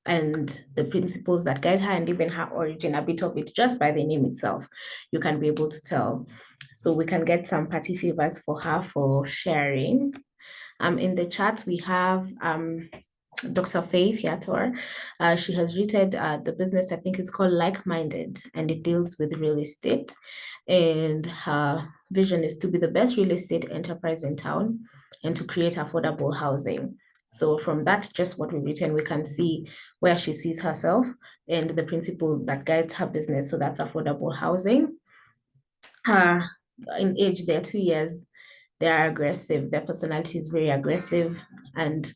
and the principles that guide her, and even her origin, a bit of it just by the name itself, you can be able to tell. So we can get some party favors for her for sharing. In the chat, we have Dr. Faith Yator. She has written the business, I think it's called Like Minded, and it deals with real estate. And her vision is to be the best real estate enterprise in town and to create affordable housing. So from that, just what we've written, we can see where she sees herself and the principle that guides her business. So that's affordable housing. In age, they're 2 years. They're aggressive. Their personality is very aggressive, and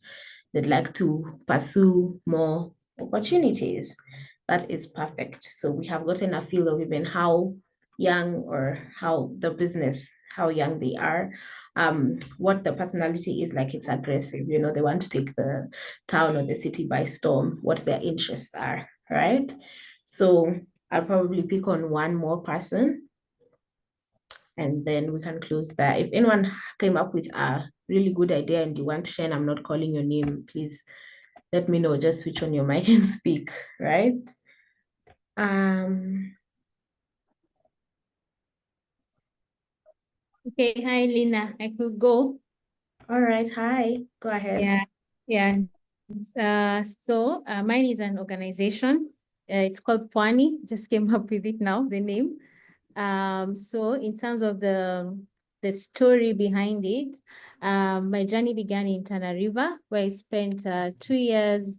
they'd like to pursue more opportunities. That is perfect. So we have gotten a feel of even how young, or how the business, how young they are, what the personality is. Like, it's aggressive, they want to take the town or the city by storm, what their interests are, right? So I'll probably pick on one more person, and then we can close there. If anyone came up with a really good idea and you want to share, and I'm not calling your name, please let me know. Just switch on your mic and speak, right? Okay, hi Lina, I could go. All right, hi, go ahead. Yeah. So mine is an organization. It's called Pwani. Just came up with it now, the name. So in terms of the story behind it, my journey began in Tana River, where I spent 2 years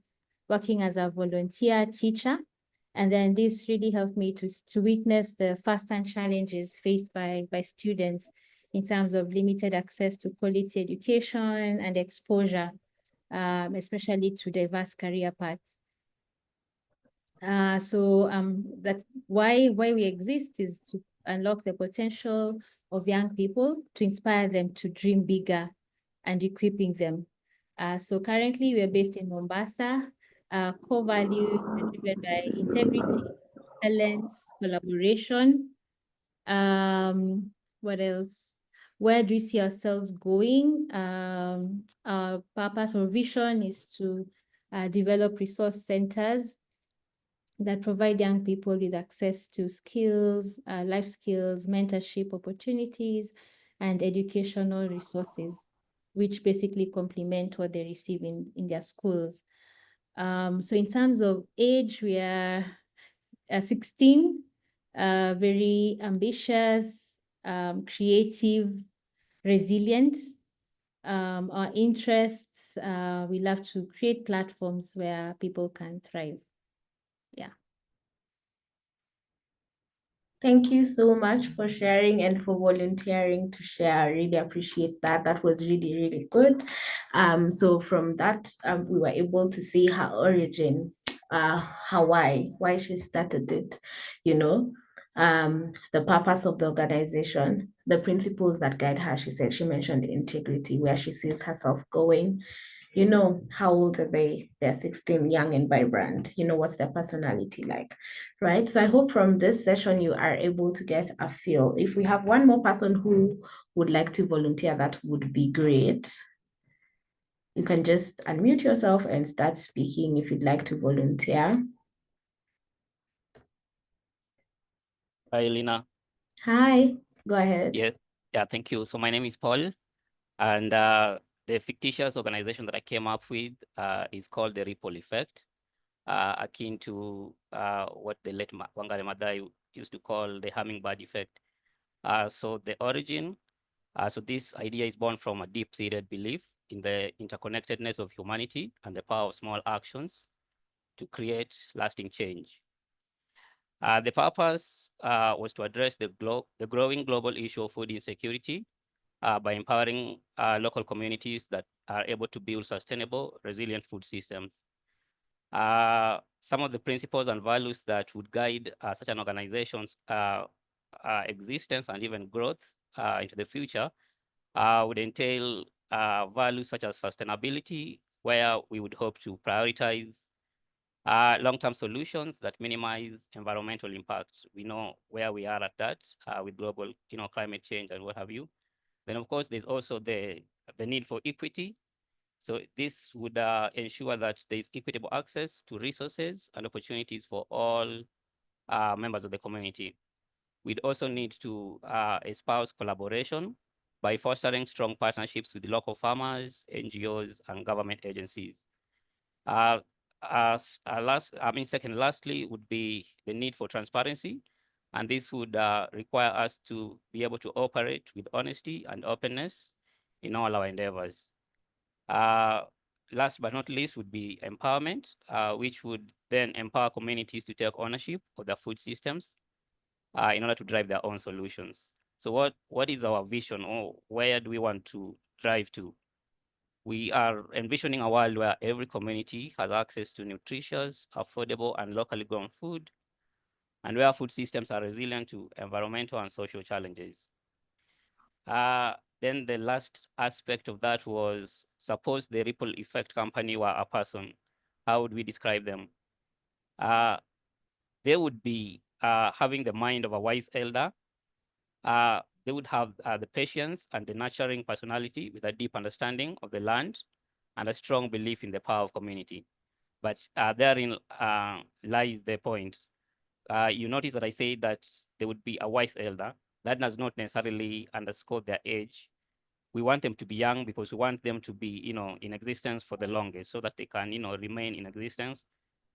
working as a volunteer teacher. And then this really helped me to witness the first-hand challenges faced by students in terms of limited access to quality education and exposure, especially to diverse career paths. So that's why we exist, is to unlock the potential of young people, to inspire them to dream bigger and equipping them. So currently we are based in Mombasa. Core values are driven by integrity, excellence, collaboration. What else? Where do we see ourselves going? Our purpose or vision is to develop resource centers that provide young people with access to skills, life skills, mentorship opportunities, and educational resources, which basically complement what they receive in their schools. So in terms of age, we are 16, very ambitious, creative, resilient. Our interests, we love to create platforms where people can thrive. Yeah. Thank you so much for sharing and for volunteering to share. I really appreciate that. That was really, really good. So from that, we were able to see her origin, why she started it, the purpose of the organization, the principles that guide her. She mentioned integrity, where she sees herself going, You know, how old are they? They're 16, young and vibrant. You know, what's their personality like, right? So I hope from this session, you are able to get a feel. If we have one more person who would like to volunteer, that would be great. You can just unmute yourself and start speaking if you'd like to volunteer. Hi, Lina. Hi, go ahead. Yes, yeah, thank you. So my name is Paul, and the fictitious organization that I came up with is called the Ripple Effect, akin to what the late Wangari Maathai used to call the hummingbird effect. So the origin, so this idea is born from a deep-seated belief in the interconnectedness of humanity and the power of small actions to create lasting change. The purpose was to address the growing global issue of food insecurity by empowering local communities that are able to build sustainable, resilient food systems. Some of the principles and values that would guide such an organization's existence and even growth into the future would entail values such as sustainability, where we would hope to prioritize long-term solutions that minimize environmental impacts. We know where we are at that with global, climate change and what have you. Then, of course, there's also the need for equity. So this would ensure that there's equitable access to resources and opportunities for all members of the community. We'd also need to espouse collaboration by fostering strong partnerships with local farmers, NGOs, and government agencies. Second, lastly, would be the need for transparency. And this would require us to be able to operate with honesty and openness in all our endeavors. Last but not least would be empowerment, which would then empower communities to take ownership of their food systems in order to drive their own solutions. So what is our vision, or where do we want to drive to? We are envisioning a world where every community has access to nutritious, affordable, and locally grown food, and where food systems are resilient to environmental and social challenges. Then the last aspect of that was, suppose the Ripple Effect company were a person, how would we describe them? They would be having the mind of a wise elder. They would have the patience and the nurturing personality with a deep understanding of the land and a strong belief in the power of community. But therein lies the point. You notice that I say that they would be a wise elder. That does not necessarily underscore their age. We want them to be young because we want them to be, in existence for the longest, so that they can, remain in existence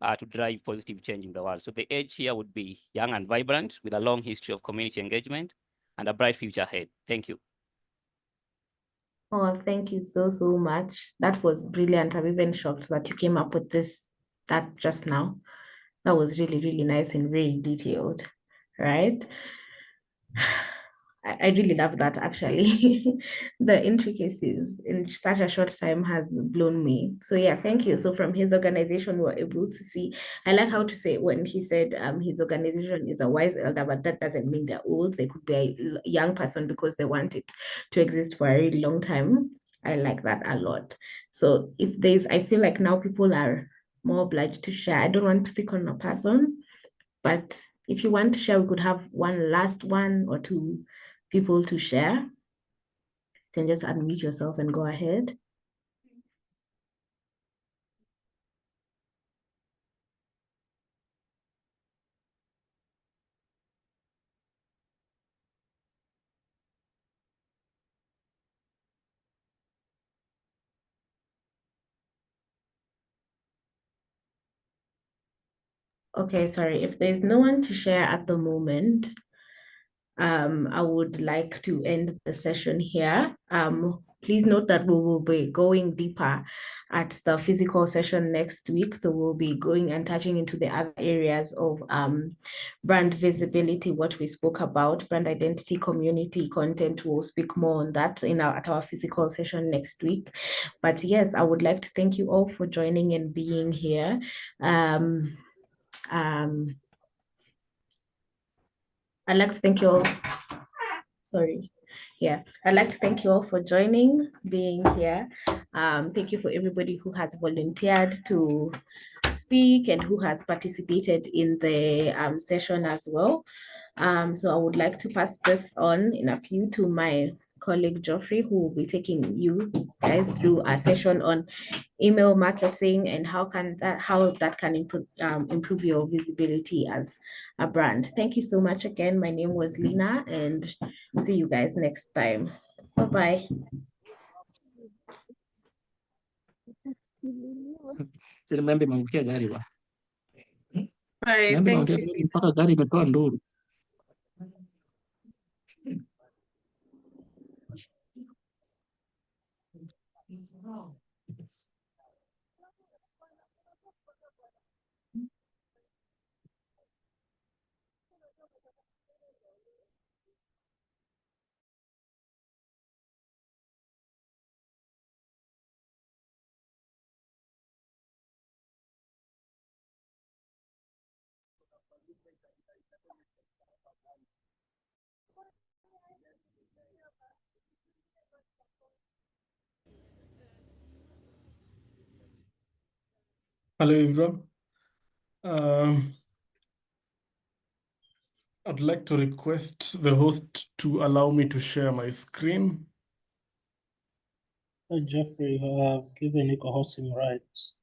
to drive positive change in the world. So the age here would be young and vibrant with a long history of community engagement and a bright future ahead. Thank you. Oh, thank you so, so much. That was brilliant. I'm even shocked that you came up with that just now. That was really, really nice and very detailed, right? I really love that, actually. The intricacies in such a short time has blown me. So yeah, thank you. So from his organization, we're able to see, I like how to say when he said his organization is a wise elder, but that doesn't mean they're old. They could be a young person because they want it to exist for a really long time. I like that a lot. So I feel like now people are more obliged to share. I don't want to pick on a person, but if you want to share, we could have one last one or two people to share. You can just unmute yourself and go ahead. Okay, sorry, if there's no one to share at the moment, I would like to end the session here. Please note that we will be going deeper at the physical session next week. So we'll be going and touching into the other areas of brand visibility, what we spoke about, brand identity, community content. We'll speak more on that at our physical session next week. But yes, I would like to thank you all for joining and being here. I'd like to thank you all. Sorry. Yeah, I'd like to thank you all for joining, being here. Thank you for everybody who has volunteered to speak and who has participated in the session as well. So I would like to pass this on in a few to my colleague Geoffrey, who will be taking you guys through a session on email marketing and how that can improve your visibility as a brand. Thank you so much again. My name was Lina, and see you guys next time. Bye-bye. Bye, thank you. mpaka gari imetoa nduru. Hello, everyone. I'd like to request the host to allow me to share my screen. Geoffrey, you have given Nico hosting rights.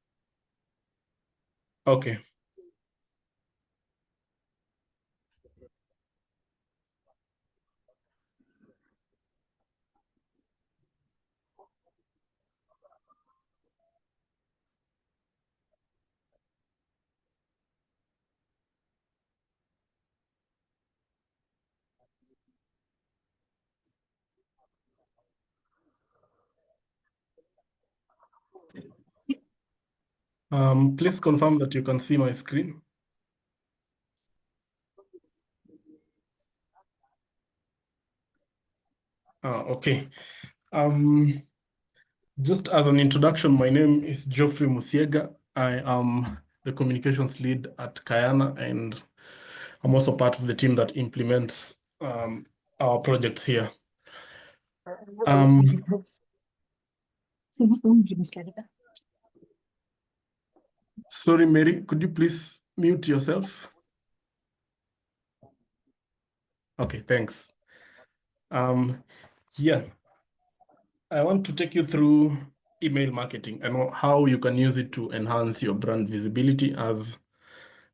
Okay. Please confirm that you can see my screen. Okay. Just as an introduction, my name is Geoffrey Musiega. I am the communications lead at Kayana, and I'm also part of the team that implements our projects here. Sorry, Mary, could you please mute yourself? Okay, thanks. Yeah, I want to take you through email marketing and how you can use it to enhance your brand visibility as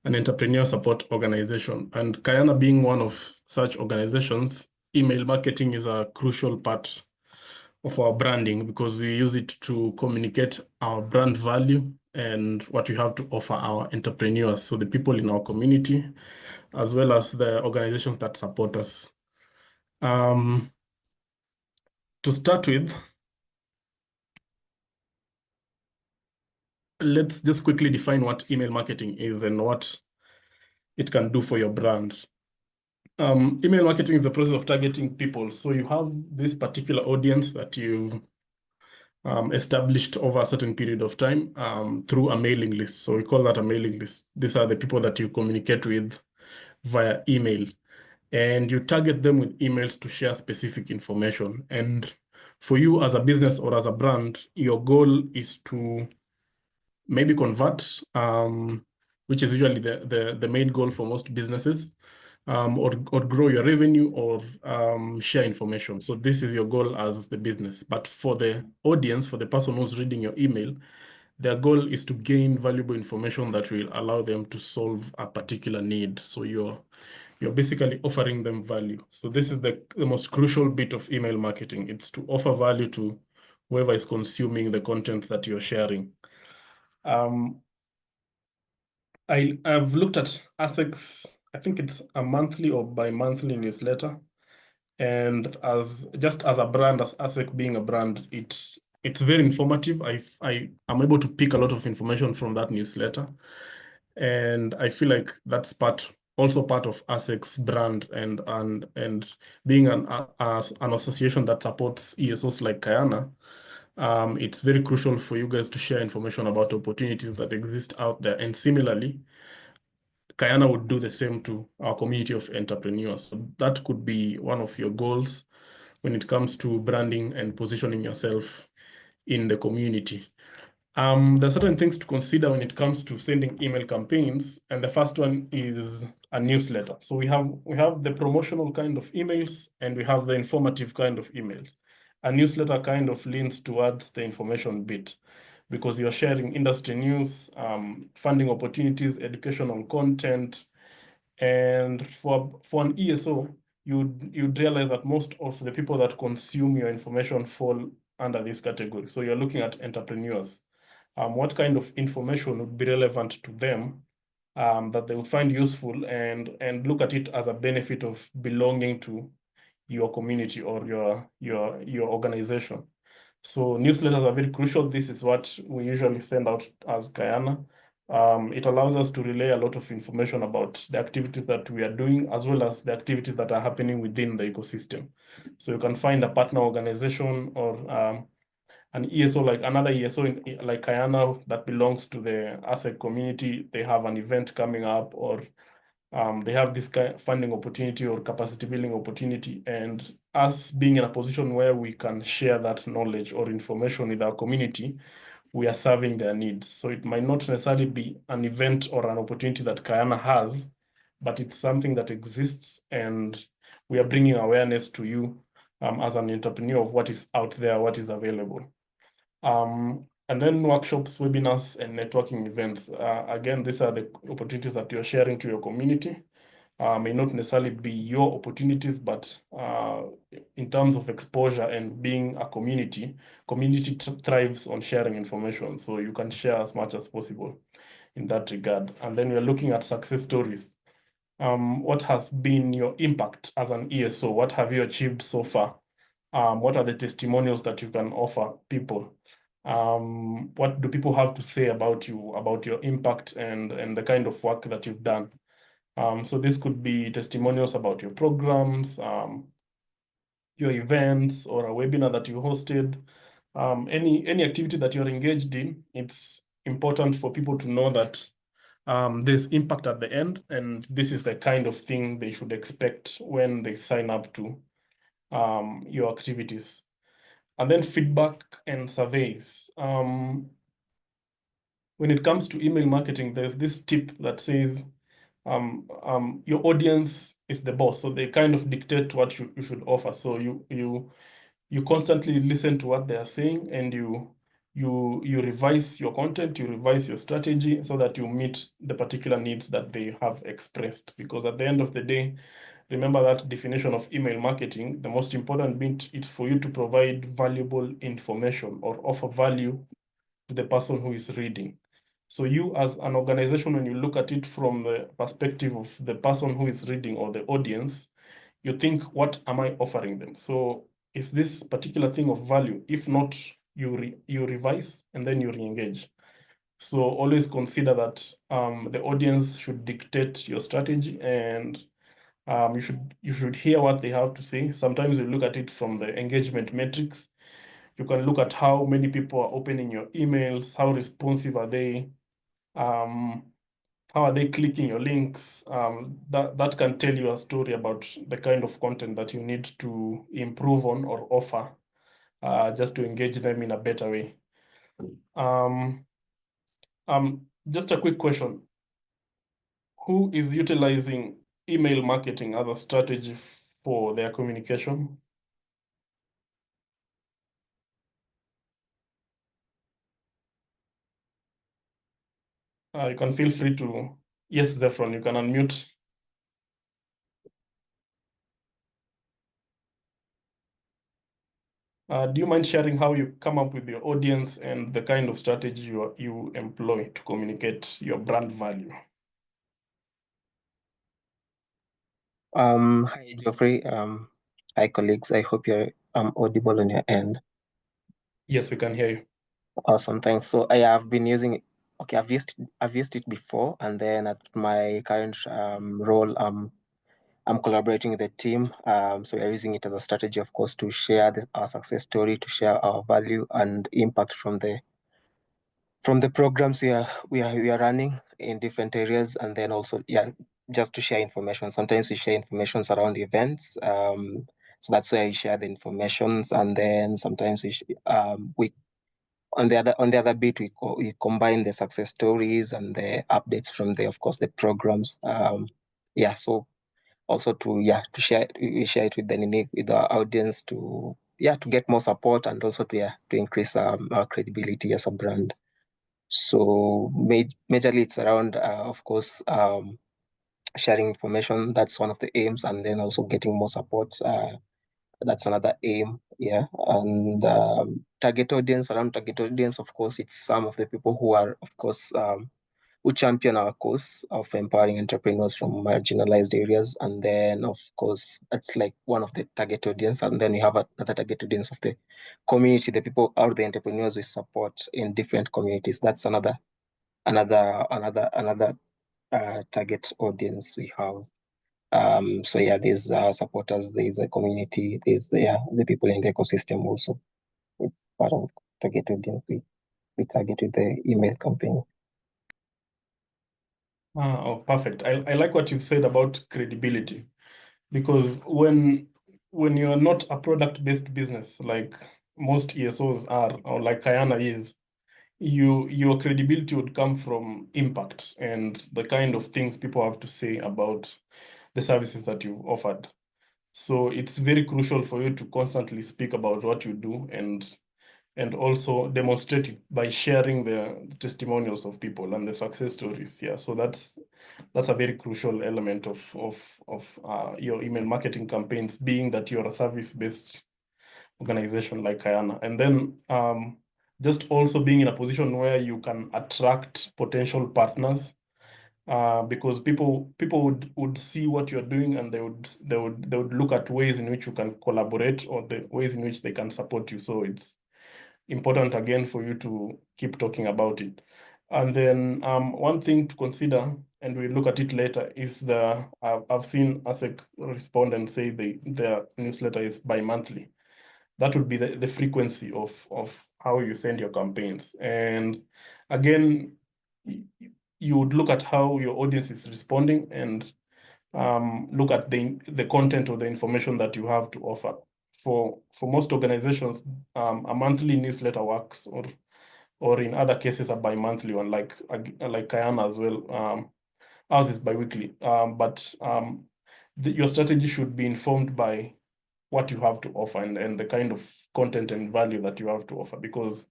an entrepreneur support organization. And Kayana being one of such organizations, email marketing is a crucial part of our branding because we use it to communicate our brand value and what we have to offer our entrepreneurs, so the people in our community, as well as the organizations that support us. To start with, let's just quickly define what email marketing is and what it can do for your brand. Email marketing is the process of targeting people. So you have this particular audience that you've established over a certain period of time through a mailing list. So we call that a mailing list. These are the people that you communicate with via email. And you target them with emails to share specific information. And for you as a business or as a brand, your goal is to maybe convert, which is usually the main goal for most businesses, or grow your revenue or share information. So this is your goal as the business. But for the audience, for the person who's reading your email, their goal is to gain valuable information that will allow them to solve a particular need. So you're basically offering them value. So this is the most crucial bit of email marketing. It's to offer value to whoever is consuming the content that you're sharing. I've looked at Assek's, I think it's a monthly or bi-monthly newsletter. And as a brand, as Assek being a brand, it's very informative. I am able to pick a lot of information from that newsletter. And I feel like that's also part of Assek's brand and being an association that supports ESOs like Kayana. It's very crucial for you guys to share information about opportunities that exist out there. And similarly, Kayana would do the same to our community of entrepreneurs. So that could be one of your goals when it comes to branding and positioning yourself in the community. There are certain things to consider when it comes to sending email campaigns, and the first one is a newsletter. So we have the promotional kind of emails, and we have the informative kind of emails. A newsletter kind of leans towards the information bit, because you're sharing industry news, funding opportunities, educational content, and for an ESO, you'd realize that most of the people that consume your information fall under this category. So you're looking at entrepreneurs. What kind of information would be relevant to them, that they would find useful, and look at it as a benefit of belonging to your community or your organization. So newsletters are very crucial. This is what we usually send out as Guyana. It allows us to relay a lot of information about the activities that we are doing, as well as the activities that are happening within the ecosystem. So you can find a partner organization or an ESO, like another ESO like Guyana that belongs to the Assek community. They have an event coming up, or they have this kind of funding opportunity or capacity building opportunity, and us being in a position where we can share that knowledge or information with our community, we are serving their needs. So it might not necessarily be an event or an opportunity that Guyana has, but it's something that exists, and we are bringing awareness to you as an entrepreneur of what is out there, what is available. And then workshops, webinars, and networking events. Again, these are the opportunities that you're sharing to your community. May not necessarily be your opportunities, but in terms of exposure and being a community thrives on sharing information. So you can share as much as possible in that regard. And then we're looking at success stories. What has been your impact as an ESO? What have you achieved so far? What are the testimonials that you can offer people? What do people have to say about you, about your impact and the kind of work that you've done? So this could be testimonials about your programs, your events, or a webinar that you hosted. Any activity that you're engaged in, it's important for people to know that there's impact at the end, and this is the kind of thing they should expect when they sign up to your activities. And then feedback and surveys. When it comes to email marketing, there's this tip that says your audience is the boss, so they kind of dictate what you should offer. So you constantly listen to what they are saying, and you revise your content, you revise your strategy so that you meet the particular needs that they have expressed. Because at the end of the day, remember that definition of email marketing, the most important bit is for you to provide valuable information or offer value to the person who is reading. So you as an organization, when you look at it from the perspective of the person who is reading or the audience, you think, what am I offering them? So is this particular thing of value? If not, you revise and then you re-engage. So always consider that the audience should dictate your strategy, and you should hear what they have to say. Sometimes you look at it from the engagement metrics. You can look at how many people are opening your emails, how responsive are they, how are they clicking your links. That can tell you a story about the kind of content that you need to improve on or offer, just to engage them in a better way. Just a quick question. Who is utilizing email marketing as a strategy for their communication? You can feel free to, yes, Zephron, you can unmute. Do you mind sharing how you come up with your audience and the kind of strategy you employ to communicate your brand value? Hi, Geoffrey. Hi, colleagues. I hope you're audible on your end. Yes, we can hear you. Awesome, thanks. So I have been using it. Okay, I've used it before, and then at my current role, I'm collaborating with the team. So we're using it as a strategy, of course, to share our success story, to share our value and impact from the programs we are running in different areas, and then also just to share information. Sometimes we share information around events. So that's where we share the informations, and then sometimes we on the other bit we combine the success stories and the updates from of course the programs. So also to share, we share it with our audience to get more support, and also to increase our credibility as a brand. So majorly it's around of course sharing information. That's one of the aims, and then also getting more support. That's another aim. And around target audience, of course, it's some of the people who are, of course, who champion our cause of empowering entrepreneurs from marginalized areas. And then, of course, that's like one of the target audience. And then we have another target audience of the community, the people or the entrepreneurs we support in different communities. That's another target audience we have. There's supporters, there's a community, there's the people in the ecosystem also. It's part of target audience we target with the email campaign. Perfect. I like what you've said about credibility, because when you are not a product-based business like most ESOs are, or like Kayana is, your credibility would come from impact and the kind of things people have to say about the services that you've offered. So it's very crucial for you to constantly speak about what you do and also demonstrate it by sharing the testimonials of people and the success stories. So that's a very crucial element of your email marketing campaigns, being that you're a service-based organization like Kayana. And then just also being in a position where you can attract potential partners, because people would see what you're doing, and they would look at ways in which you can collaborate, or the ways in which they can support you. So it's important again for you to keep talking about it. And then one thing to consider, and we'll look at it later, is I've seen Assek respond and say their newsletter is bi-monthly. That would be the frequency of how you send your campaigns. And again, you would look at how your audience is responding, and look at the content or the information that you have to offer. For most organizations, a monthly newsletter works, or in other cases a bi-monthly one, like Kayana as well. Ours is bi-weekly, but your strategy should be informed by what you have to offer, and the kind of content and value that you have to offer, because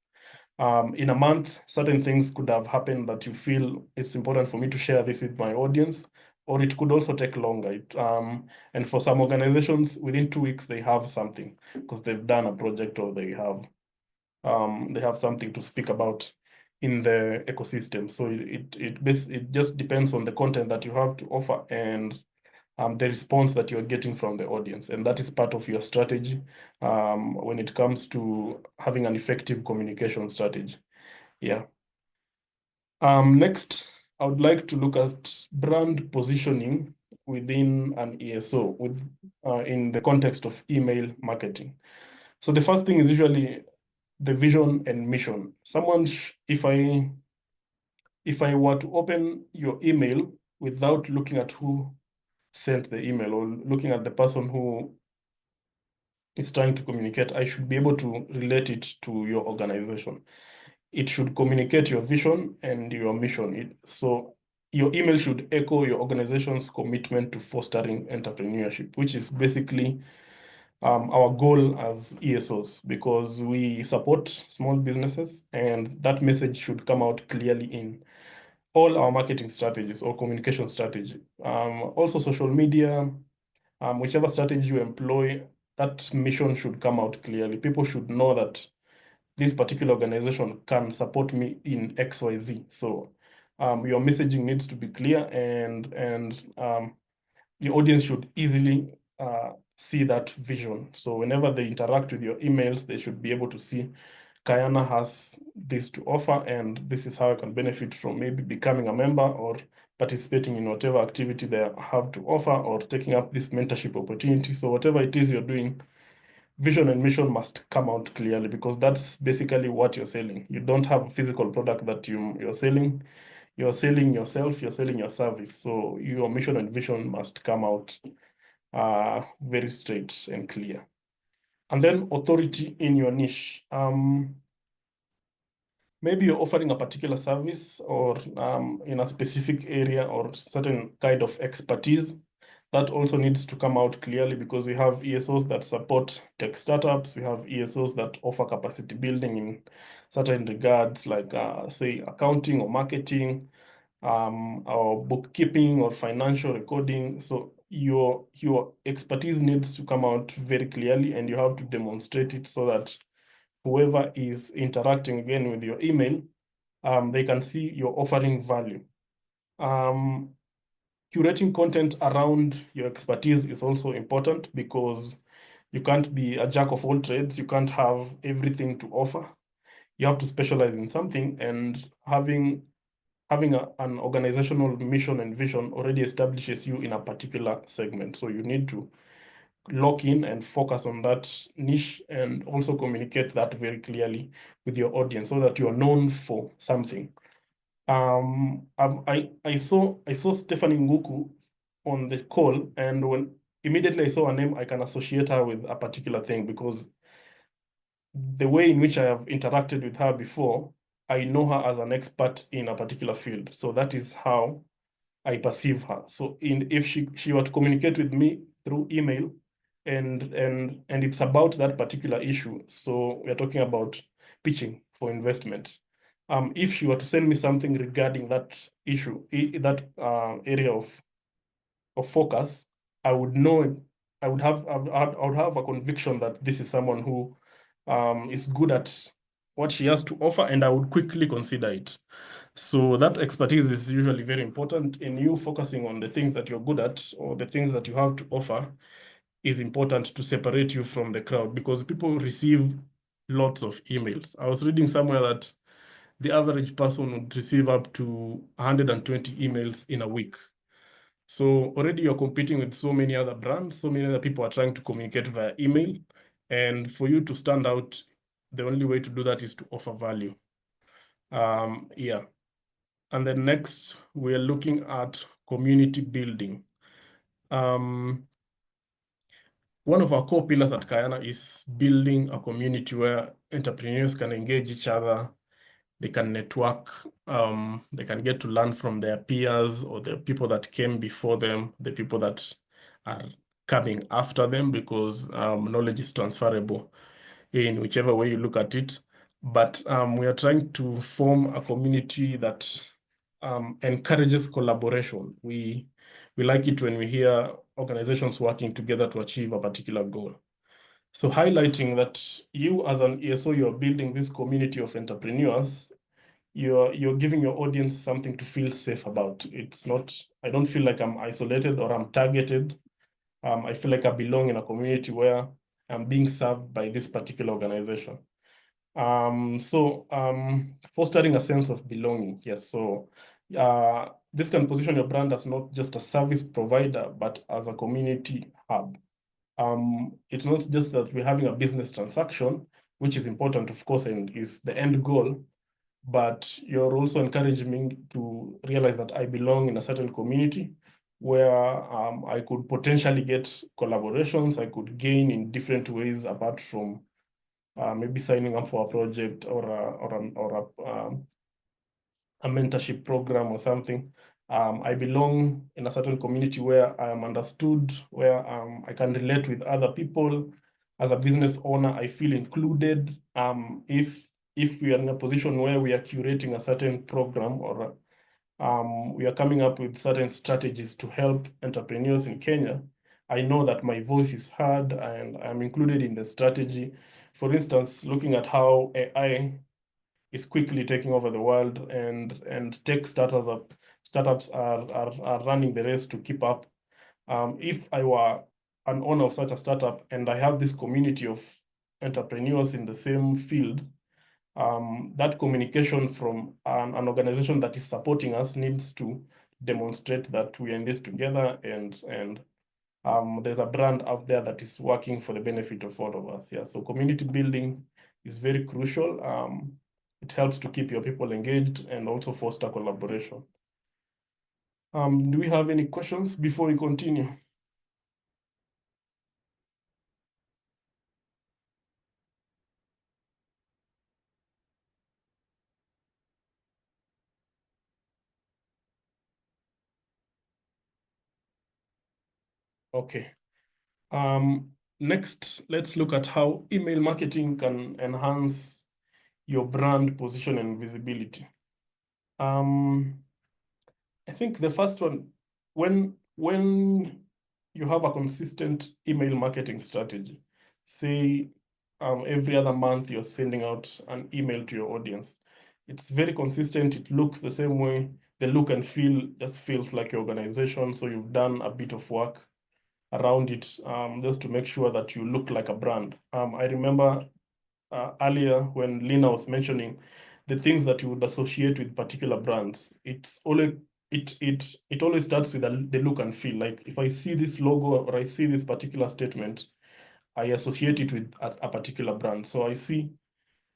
in a month, certain things could have happened that you feel it's important for me to share this with my audience, or it could also take longer. And for some organizations, within 2 weeks, they have something because they've done a project, or they have something to speak about in the ecosystem. So it just depends on the content that you have to offer, and the response that you're getting from the audience. And that is part of your strategy when it comes to having an effective communication strategy. Next, I would like to look at brand positioning within an ESO in the context of email marketing. So the first thing is usually the vision and mission. If I were to open your email without looking at who sent the email, or looking at the person who is trying to communicate, I should be able to relate it to your organization. It should communicate your vision and your mission. So your email should echo your organization's commitment to fostering entrepreneurship, which is basically our goal as ESOs, because we support small businesses, and that message should come out clearly in all our marketing strategies or communication strategy. Also social media, whichever strategy you employ, that mission should come out clearly. People should know that this particular organization can support me in XYZ. So your messaging needs to be clear, and the audience should easily see that vision. So whenever they interact with your emails, they should be able to see Kayana has this to offer, and this is how I can benefit from maybe becoming a member, or participating in whatever activity they have to offer, or taking up this mentorship opportunity. So whatever it is you're doing, vision and mission must come out clearly, because that's basically what you're selling. You don't have a physical product that you're selling. You're selling yourself, you're selling your service. So your mission and vision must come out very straight and clear. And then authority in your niche. Maybe you're offering a particular service or in a specific area or certain kind of expertise. That also needs to come out clearly, because we have ESOs that support tech startups. We have ESOs that offer capacity building in certain regards, like say accounting or marketing, or bookkeeping or financial recording. So your expertise needs to come out very clearly, and you have to demonstrate it so that whoever is interacting again with your email, they can see you're offering value. Curating content around your expertise is also important, because you can't be a jack of all trades. You can't have everything to offer. You have to specialize in something, and having an organizational mission and vision already establishes you in a particular segment. So you need to lock in and focus on that niche, and also communicate that very clearly with your audience so that you're known for something. I saw Stephanie Nguku on the call, and when immediately I saw her name, I can associate her with a particular thing, because the way in which I have interacted with her before, I know her as an expert in a particular field. So that is how I perceive her. So if she were to communicate with me through email, and it's about that particular issue, so we're talking about pitching for investment. If she were to send me something regarding that issue, that area of focus, I would know, I would have a conviction that this is someone who is good at what she has to offer, and I would quickly consider it. So that expertise is usually very important. In you focusing on the things that you're good at, or the things that you have to offer, is important to separate you from the crowd, because people receive lots of emails. I was reading somewhere that the average person would receive up to 120 emails in a week. So already you're competing with so many other brands, so many other people are trying to communicate via email. And for you to stand out, the only way to do that is to offer value. Yeah. And then next, we are looking at community building. One of our core pillars at Kayana is building a community where entrepreneurs can engage each other, they can network, they can get to learn from their peers or the people that came before them, the people that are coming after them, because knowledge is transferable in whichever way you look at it. But we are trying to form a community that encourages collaboration. We like it when we hear organizations working together to achieve a particular goal. So highlighting that you as an ESO, you're building this community of entrepreneurs, you're giving your audience something to feel safe about. It's not, I don't feel like I'm isolated or I'm targeted. I feel like I belong in a community where I'm being served by this particular organization. Fostering a sense of belonging. Yes. So this can position your brand as not just a service provider, but as a community hub. It's not just that we're having a business transaction, which is important, of course, and is the end goal, but you're also encouraging me to realize that I belong in a certain community where I could potentially get collaborations, I could gain in different ways apart from maybe signing up for a project or a mentorship program or something. I belong in a certain community where I am understood, where I can relate with other people. As a business owner, I feel included. If we are in a position where we are curating a certain program, or we are coming up with certain strategies to help entrepreneurs in Kenya, I know that my voice is heard and I'm included in the strategy. For instance, looking at how AI is quickly taking over the world, and tech startups are running the race to keep up. If I were an owner of such a startup and I have this community of entrepreneurs in the same field, that communication from an organization that is supporting us needs to demonstrate that we are in this together, and there's a brand out there that is working for the benefit of all of us. Yeah, so community building is very crucial. It helps to keep your people engaged and also foster collaboration. Do we have any questions before we continue? Okay. Next, let's look at how email marketing can enhance your brand position and visibility. I think the first one, when you have a consistent email marketing strategy, say every other month you're sending out an email to your audience. It's very consistent, it looks the same way, the look and feel just feels like your organization. So you've done a bit of work around it just to make sure that you look like a brand. I remember earlier when Lina was mentioning the things that you would associate with particular brands. It's always it always starts with the look and feel. Like if I see this logo or I see this particular statement, I associate it with a particular brand. So I see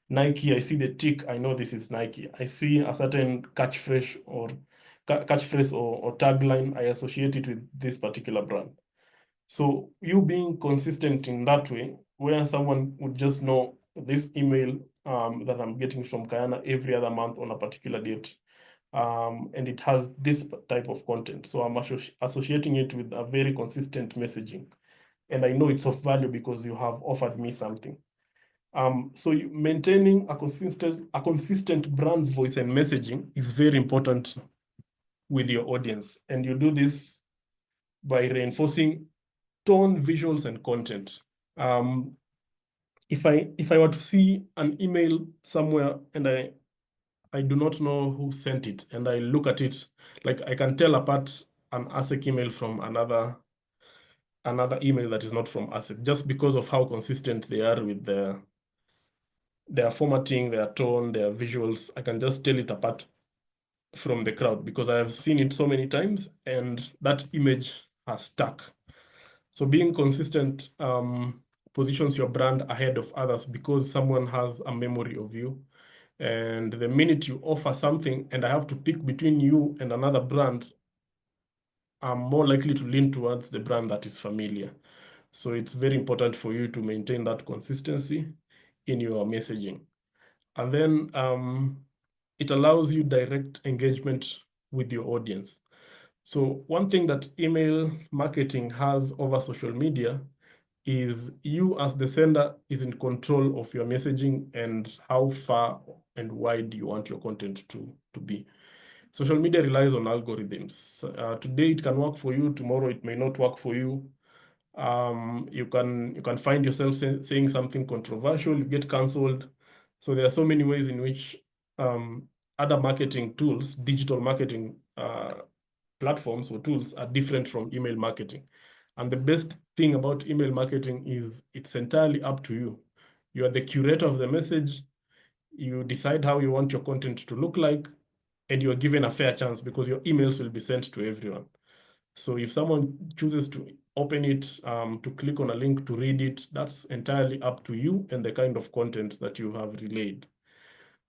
Nike, I see the tick, I know this is Nike. I see a certain catchphrase or tagline, I associate it with this particular brand. So you being consistent in that way, where someone would just know this email that I'm getting from Kayana every other month on a particular date, and it has this type of content. So I'm associating it with a very consistent messaging. And I know it's of value because you have offered me something. So maintaining a consistent brand voice and messaging is very important with your audience. And you do this by reinforcing tone, visuals, and content. If I were to see an email somewhere and I do not know who sent it, and I look at it, like I can tell apart an Assek email from another email that is not from Assek, just because of how consistent they are with their formatting, their tone, their visuals. I can just tell it apart from the crowd because I have seen it so many times and that image has stuck. So being consistent positions your brand ahead of others because someone has a memory of you. And the minute you offer something and I have to pick between you and another brand, I'm more likely to lean towards the brand that is familiar. So it's very important for you to maintain that consistency in your messaging. And then it allows you direct engagement with your audience. So one thing that email marketing has over social media is you as the sender is in control of your messaging and how far and wide you want your content to be. Social media relies on algorithms. Today it can work for you, tomorrow it may not work for you. You can find yourself saying something controversial, you get cancelled. So there are so many ways in which other marketing tools, digital marketing platforms or tools are different from email marketing. And the best thing about email marketing is it's entirely up to you. You are the curator of the message. You decide how you want your content to look like, and you are given a fair chance because your emails will be sent to everyone. So if someone chooses to open it, to click on a link to read it, that's entirely up to you and the kind of content that you have relayed.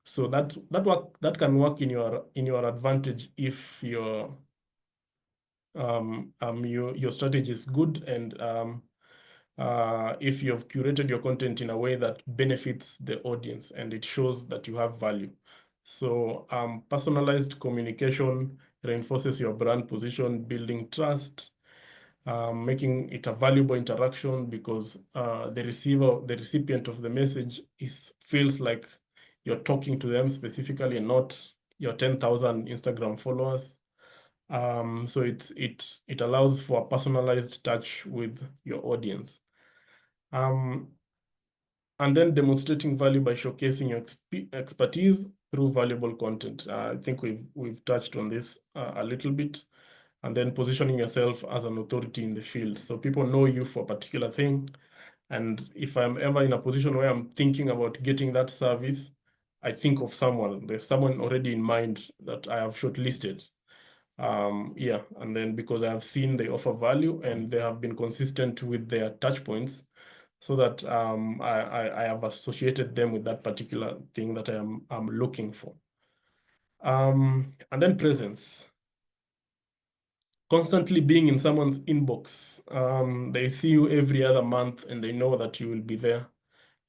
So that can work in your advantage if your strategy is good and if you've curated your content in a way that benefits the audience and it shows that you have value. So personalized communication reinforces your brand position, building trust, making it a valuable interaction because the recipient of the message feels like you're talking to them specifically and not your 10,000 Instagram followers. So it allows for a personalized touch with your audience. And then demonstrating value by showcasing your expertise through valuable content. I think we've touched on this a little bit. And then positioning yourself as an authority in the field. So people know you for a particular thing. And if I'm ever in a position where I'm thinking about getting that service, I think of someone. There's someone already in mind that I have shortlisted. Yeah, and then because I have seen they offer value and they have been consistent with their touch points, so that I have associated them with that particular thing that I'm looking for. And then presence. Constantly being in someone's inbox. They see you every other month and they know that you will be there.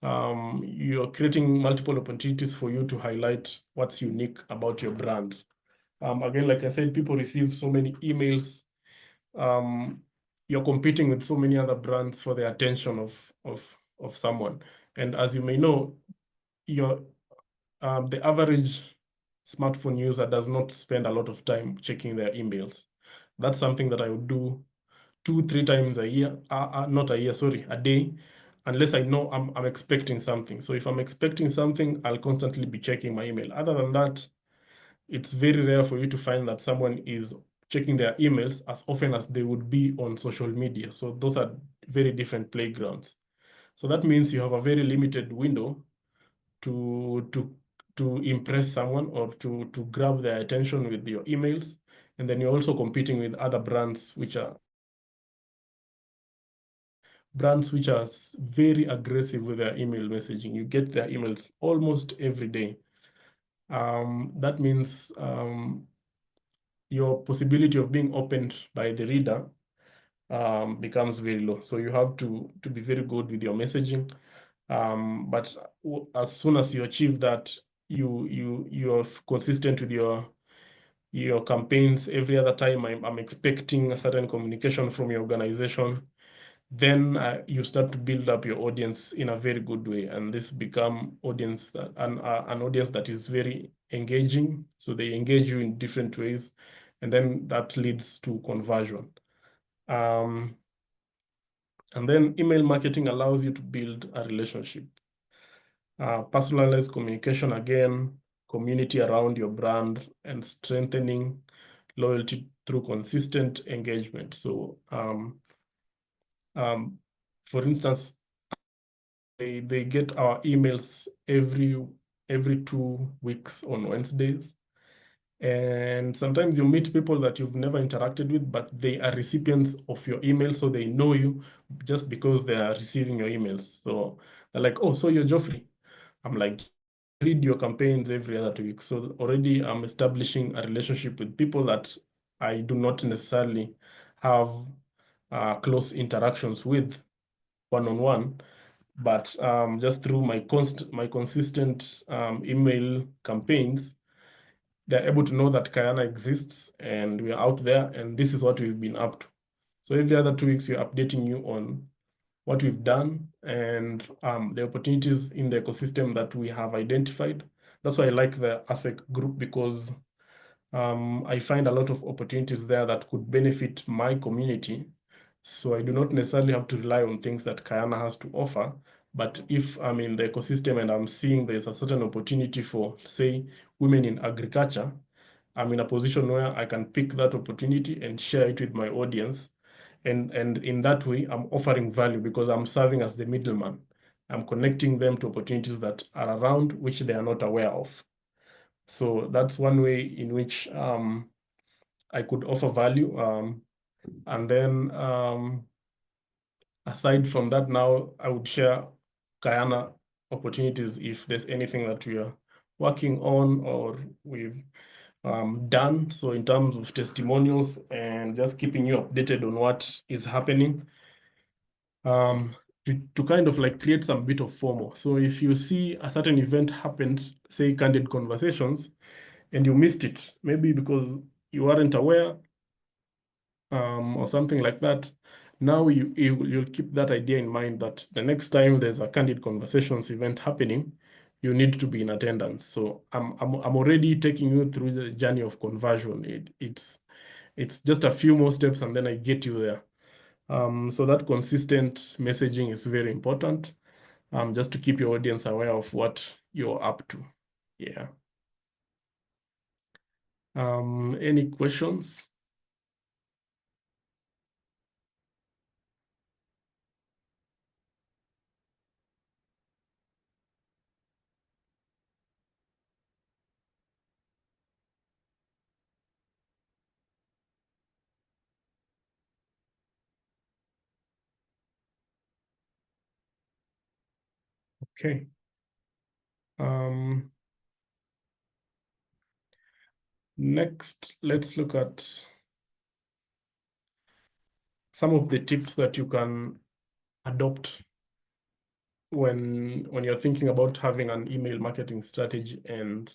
You're creating multiple opportunities for you to highlight what's unique about your brand. Again, like I said, people receive so many emails you're competing with so many other brands for the attention of someone. And as you may know, the average smartphone user does not spend a lot of time checking their emails. That's something that I would do 2-3 times a year, not a year, sorry, a day, unless I know I'm expecting something. So if I'm expecting something, I'll constantly be checking my email. Other than that, it's very rare for you to find that someone is checking their emails as often as they would be on social media. So those are very different playgrounds. So that means you have a very limited window to impress someone or to grab their attention with your emails. And then you're also competing with other brands which are very aggressive with their email messaging. You get their emails almost every day. That means your possibility of being opened by the reader becomes very low. So you have to be very good with your messaging. But as soon as you achieve that, you're consistent with your campaigns. Every other time I'm expecting a certain communication from your organization, then you start to build up your audience in a very good way, and this become audience that an audience that is very engaging. So they engage you in different ways, and then that leads to conversion. And then email marketing allows you to build a relationship. Personalized communication, again, community around your brand, and strengthening loyalty through consistent engagement. So for instance, they get our emails every 2 weeks on Wednesdays. And sometimes you meet people that you've never interacted with, but they are recipients of your email, so they know you just because they are receiving your emails. So they're like, oh, so you're Geoffrey. I'm like, read your campaigns every other 2 weeks. So already I'm establishing a relationship with people that I do not necessarily have close interactions with one-on-one, but just through my consistent email campaigns, they're able to know that Kayana exists and we're out there and this is what we've been up to. So every other 2 weeks, we're updating you on what we've done and the opportunities in the ecosystem that we have identified. That's why I like the Assek group, because I find a lot of opportunities there that could benefit my community. So I do not necessarily have to rely on things that Kayana has to offer. But if I'm in the ecosystem and I'm seeing there's a certain opportunity for, say, women in agriculture, I'm in a position where I can pick that opportunity and share it with my audience. And in that way, I'm offering value because I'm serving as the middleman. I'm connecting them to opportunities that are around which they are not aware of. So that's one way in which I could offer value. And then aside from that, now I would share Kayana opportunities if there's anything that we are working on or we've done. So in terms of testimonials and just keeping you updated on what is happening, to kind of like create some bit of FOMO. So if you see a certain event happened, say Candid Conversations, and you missed it, maybe because you weren't aware or something like that, now you'll keep that idea in mind that the next time there's a Candid Conversations event happening, you need to be in attendance. So I'm already taking you through the journey of conversion. It's just a few more steps and then I get you there. So that consistent messaging is very important, just to keep your audience aware of what you're up to. Yeah. Any questions? Okay. Next, let's look at some of the tips that you can adopt when you're thinking about having an email marketing strategy and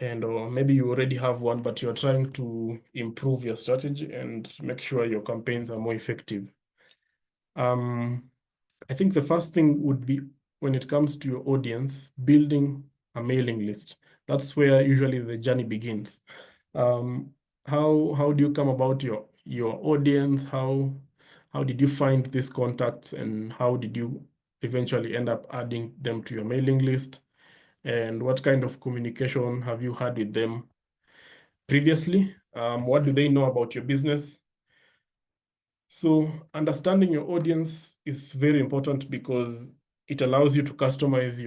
and or maybe you already have one, but you're trying to improve your strategy and make sure your campaigns are more effective. I think the first thing would be, when it comes to your audience, building a mailing list. That's where usually the journey begins. How do you come about your audience? How did you find these contacts, and how did you eventually end up adding them to your mailing list? And what kind of communication have you had with them previously? What do they know about your business? So understanding your audience is very important because it allows you to customize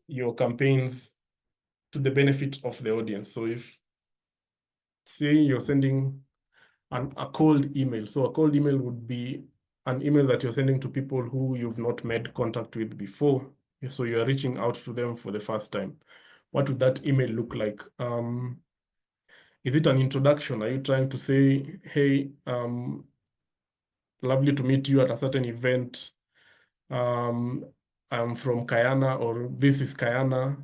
your campaigns to the benefit of the audience. So if, say, you're sending a cold email, so a cold email would be an email that you're sending to people who you've not made contact with before. So you're reaching out to them for the first time. What would that email look like? Is it an introduction? Are you trying to say, hey, lovely to meet you at a certain event. I'm from Kayana, or this is Kayana.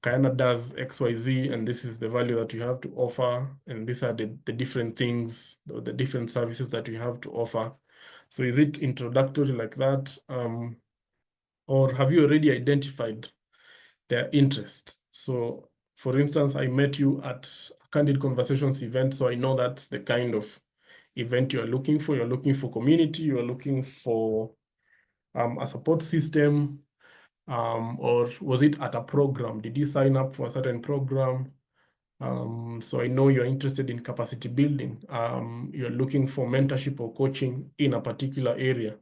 Kayana does XYZ, and this is the value that you have to offer. And these are the different things, the different services that you have to offer. So is it introductory like that? Or have you already identified their interest? So for instance, I met you at a Candid Conversations event, so I know that's the kind of event you're looking for. You're looking for community, you're looking for a support system, or was it at a program? Did you sign up for a certain program? So I know you're interested in capacity building. You're looking for mentorship or coaching in a particular area.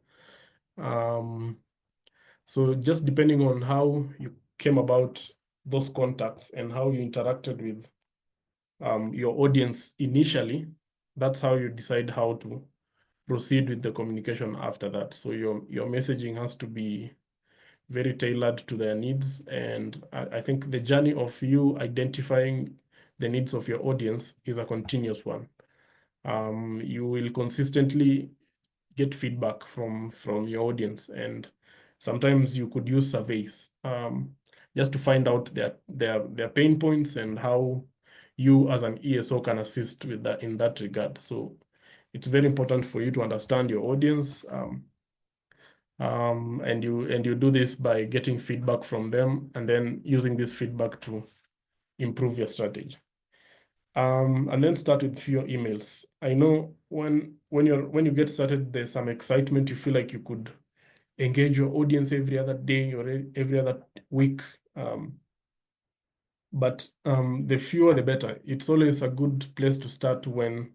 So just depending on how you came about those contacts and how you interacted with your audience initially, that's how you decide how to proceed with the communication after that. So your messaging has to be very tailored to their needs. And I think the journey of you identifying the needs of your audience is a continuous one. You will consistently get feedback from your audience, and sometimes you could use surveys just to find out their pain points and how you as an ESO can assist with that in that regard. So it's very important for you to understand your audience, and you do this by getting feedback from them and then using this feedback to improve your strategy. And then start with fewer emails. I know when you get started, there's some excitement. You feel like you could engage your audience every other day or every other week. But the fewer, the better. It's always a good place to start when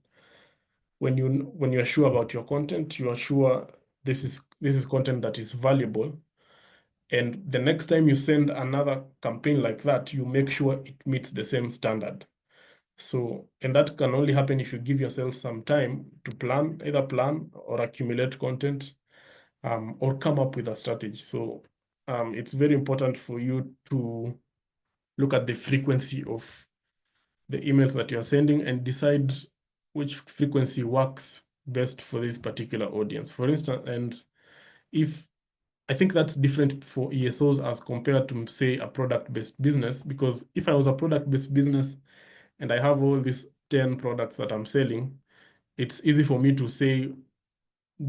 you're sure about your content. You are sure this is content that is valuable. And the next time you send another campaign like that, you make sure it meets the same standard. So, and that can only happen if you give yourself some time to either plan or accumulate content, or come up with a strategy. So it's very important for you to look at the frequency of the emails that you're sending and decide which frequency works best for this particular audience. For instance, and if I think that's different for ESOs as compared to, say, a product-based business, because if I was a product-based business and I have all these 10 products that I'm selling, it's easy for me to say,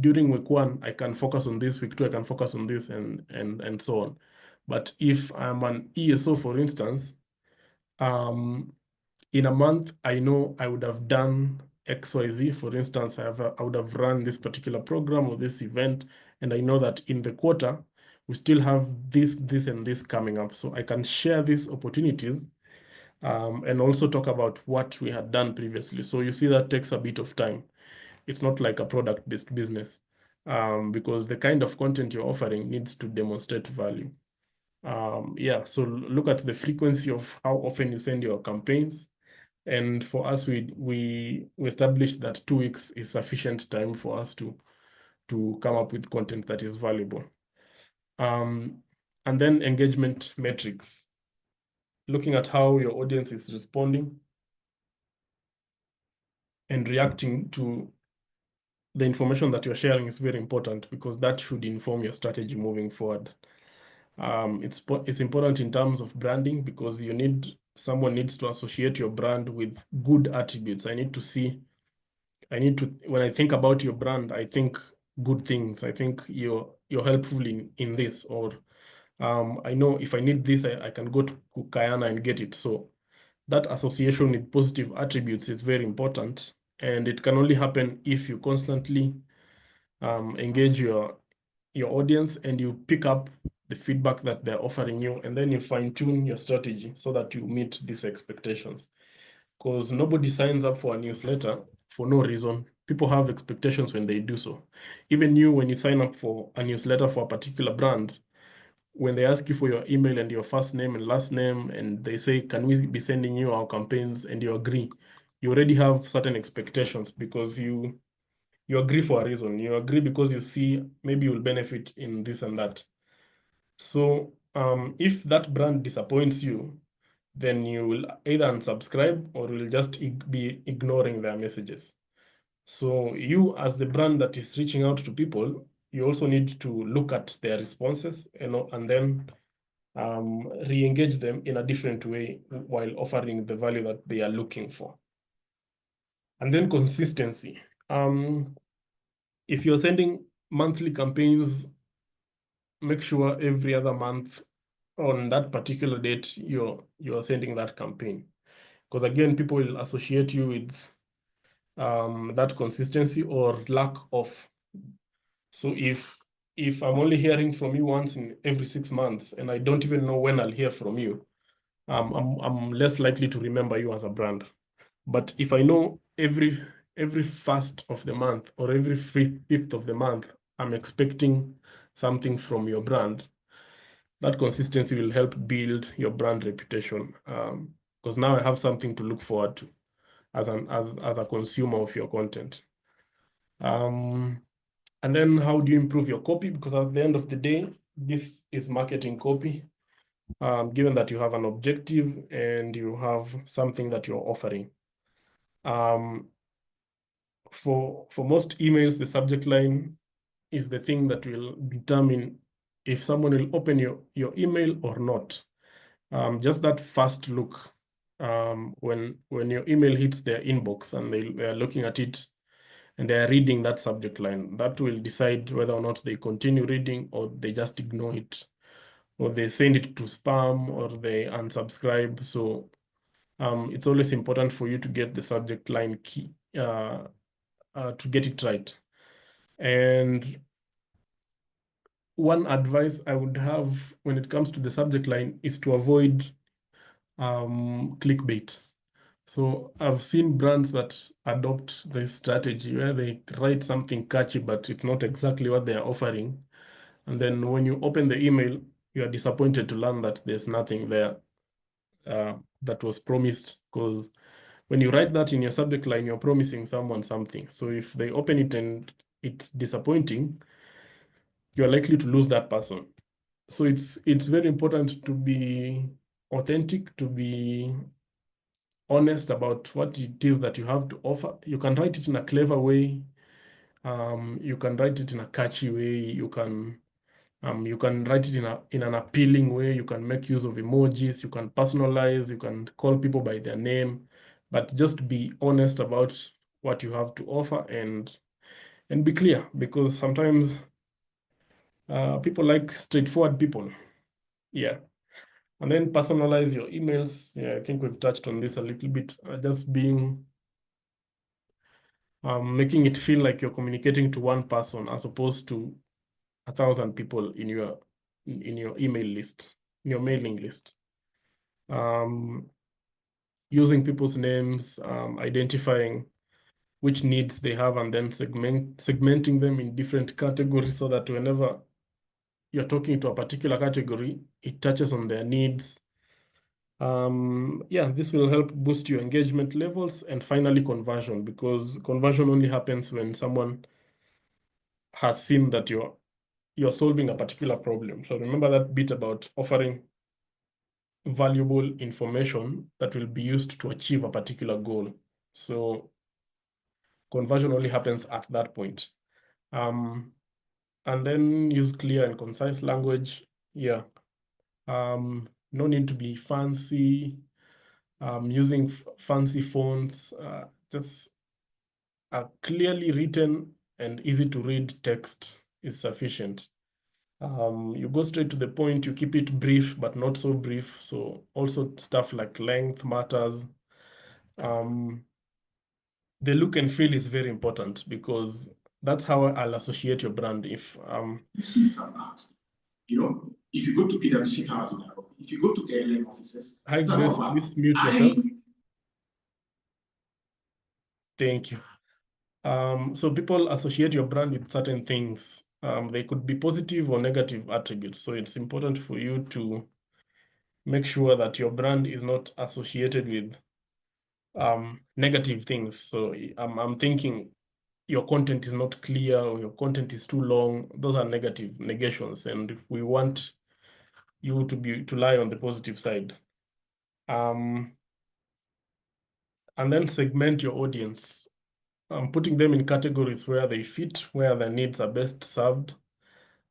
during week 1, I can focus on this, week 2, I can focus on this, and so on. But if I'm an ESO, for instance, in a month, I know I would have done XYZ. For instance, I would have run this particular program or this event, and I know that in the quarter, we still have this, and this coming up. So I can share these opportunities, and also talk about what we had done previously. So you see that takes a bit of time. It's not like a product-based business, because the kind of content you're offering needs to demonstrate value. Yeah, so look at the frequency of how often you send your campaigns. And for us, we established that 2 weeks is sufficient time for us to come up with content that is valuable. And then engagement metrics, looking at how your audience is responding and reacting to the information that you're sharing is very important, because that should inform your strategy moving forward. It's important in terms of branding, because you need someone needs to associate your brand with good attributes. I need to, when I think about your brand, I think good things. I think you're helpful in this, or I know if I need this, I can go to Kayana and get it. So that association with positive attributes is very important, and it can only happen if you constantly engage your audience and you pick up the feedback that they're offering you, and then you fine-tune your strategy so that you meet these expectations. Because nobody signs up for a newsletter for no reason. People have expectations when they do so. Even you, when you sign up for a newsletter for a particular brand, when they ask you for your email and your first name and last name, and they say, can we be sending you our campaigns, and you agree, you already have certain expectations because you agree for a reason. You agree because you see maybe you'll benefit in this and that. So if that brand disappoints you, then you will either unsubscribe or will just be ignoring their messages. So you, as the brand that is reaching out to people, you also need to look at their responses, and then re-engage them in a different way while offering the value that they are looking for. And then consistency. If you're sending monthly campaigns, make sure every other month on that particular date you're sending that campaign, because again, people will associate you with that consistency or lack of. So if I'm only hearing from you once in every 6 months and I don't even know when I'll hear from you, I'm less likely to remember you as a brand. But if I know every first of the month or every fifth of the month, I'm expecting something from your brand, that consistency will help build your brand reputation. Because now I have something to look forward to as a consumer of your content. And then how do you improve your copy? Because at the end of the day, this is marketing copy. Given that you have an objective and you have something that you're offering. For most emails, the subject line is the thing that will determine if someone will open your email or not. Just that first look, when your email hits their inbox and they are looking at it and they are reading that subject line, that will decide whether or not they continue reading or they just ignore it, or they send it to spam, or they unsubscribe. So it's always important for you to get the subject line key, to get it right. And one advice I would have when it comes to the subject line is to avoid clickbait. So I've seen brands that adopt this strategy where they write something catchy, but it's not exactly what they are offering. And then when you open the email, you are disappointed to learn that there's nothing there that was promised, because when you write that in your subject line, you're promising someone something. So if they open it and it's disappointing, you're likely to lose that person. So it's very important to be authentic, to be honest about what it is that you have to offer. You can write it in a clever way. You can write it in a catchy way. You can write it in an appealing way. You can make use of emojis. You can personalize. You can call people by their name, but just be honest about what you have to offer and be clear, because sometimes people like straightforward people. Yeah. And then personalize your emails. Yeah, I think we've touched on this a little bit. Just being making it feel like you're communicating to one person as opposed to 1,000 people in your email list, in your mailing list. Using people's names, identifying which needs they have, and then segmenting them in different categories so that whenever you're talking to a particular category, it touches on their needs. Yeah, this will help boost your engagement levels, and finally conversion, because conversion only happens when someone has seen that you're solving a particular problem. So remember that bit about offering valuable information that will be used to achieve a particular goal. So conversion only happens at that point. And then use clear and concise language. Yeah. No need to be fancy. using fancy fonts, just a clearly written and easy to read text is sufficient. You go straight to the point, you keep it brief, but not so brief. So also stuff like length matters. The look and feel is very important because that's how I'll associate your brand. If you see some art, if you go to PwC Towers in Nairobi, if you go to KLM offices, hi some Grace, of art. please mute yourself. Thank you. So people associate your brand with certain things. They could be positive or negative attributes. So it's important for you to make sure that your brand is not associated with negative things. So I'm thinking your content is not clear or your content is too long. Those are negative negations, and we want you to lie on the positive side. And then segment your audience. Putting them in categories where they fit, where their needs are best served,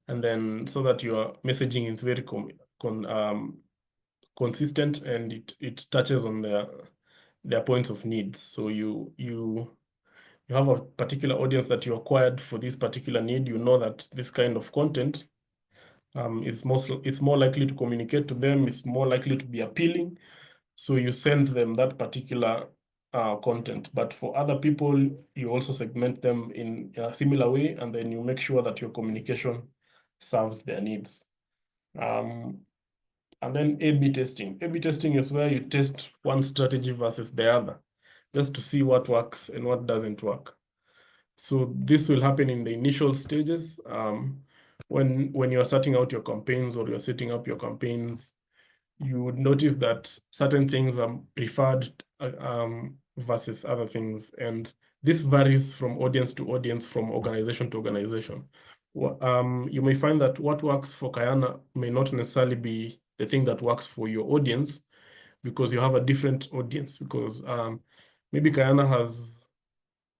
and then so that your messaging is very consistent and it touches on their points of needs. So you have a particular audience that you acquired for this particular need. You know that this kind of content it's more likely to communicate to them. It's more likely to be appealing. So you send them that particular content. But for other people, you also segment them in a similar way, and then you make sure that your communication serves their needs. And then A/B testing. A/B testing is where you test one strategy versus the other, just to see what works and what doesn't work. So this will happen in the initial stages. When you're starting out your campaigns or you're setting up your campaigns, you would notice that certain things are preferred versus other things. And this varies from audience to audience, from organization to organization. You may find that what works for Kayana may not necessarily be the thing that works for your audience, because you have a different audience, because maybe Kayana has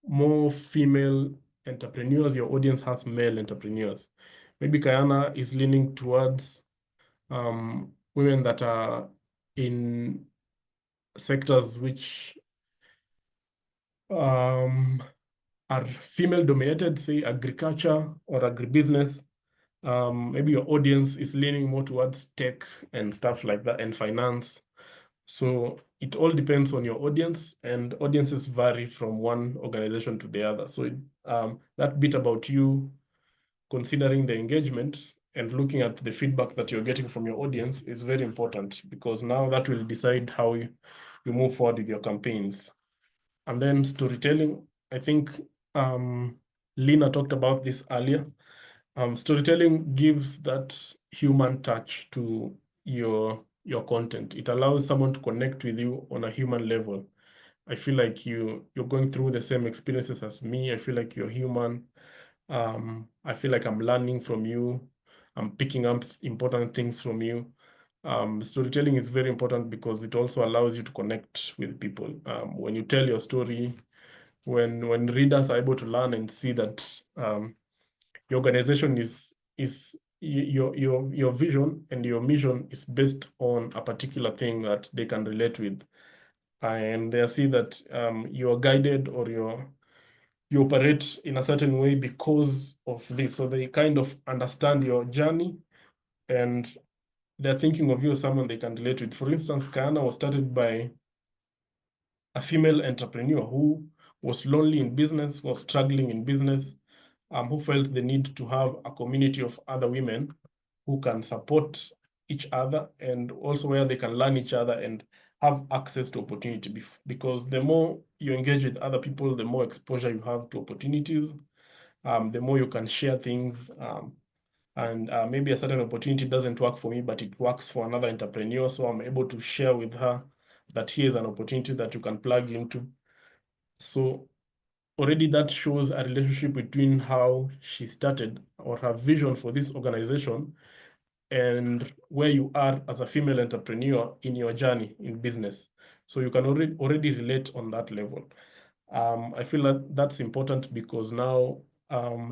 more female entrepreneurs, your audience has male entrepreneurs. Maybe Kayana is leaning towards women that are in sectors which are female dominated, say agriculture or agribusiness. Maybe your audience is leaning more towards tech and stuff like that, and finance. So it all depends on your audience, and audiences vary from one organization to the other. So that bit about you considering the engagement and looking at the feedback that you're getting from your audience is very important, because now that will decide how you move forward with your campaigns. And then storytelling, I think Lina talked about this earlier. Storytelling gives that human touch to your content. It allows someone to connect with you on a human level. I feel like you're going through the same experiences as me. I feel like you're human. I feel like I'm learning from you. I'm picking up important things from you. Storytelling is very important because it also allows you to connect with people. When you tell your story, when readers are able to learn and see that your organization is your vision and your mission is based on a particular thing that they can relate with, and they see that you're guided or you operate in a certain way because of this. So they kind of understand your journey and they're thinking of you as someone they can relate with. For instance, Kayana was started by a female entrepreneur who was lonely in business, was struggling in business, who felt the need to have a community of other women who can support each other, and also where they can learn each other and have access to opportunity. Because the more you engage with other people, the more exposure you have to opportunities, the more you can share things. And maybe a certain opportunity doesn't work for me, but it works for another entrepreneur. So I'm able to share with her that here's an opportunity that you can plug into. So already that shows a relationship between how she started or her vision for this organization and where you are as a female entrepreneur in your journey in business. So you can already relate on that level. I feel that that's important because now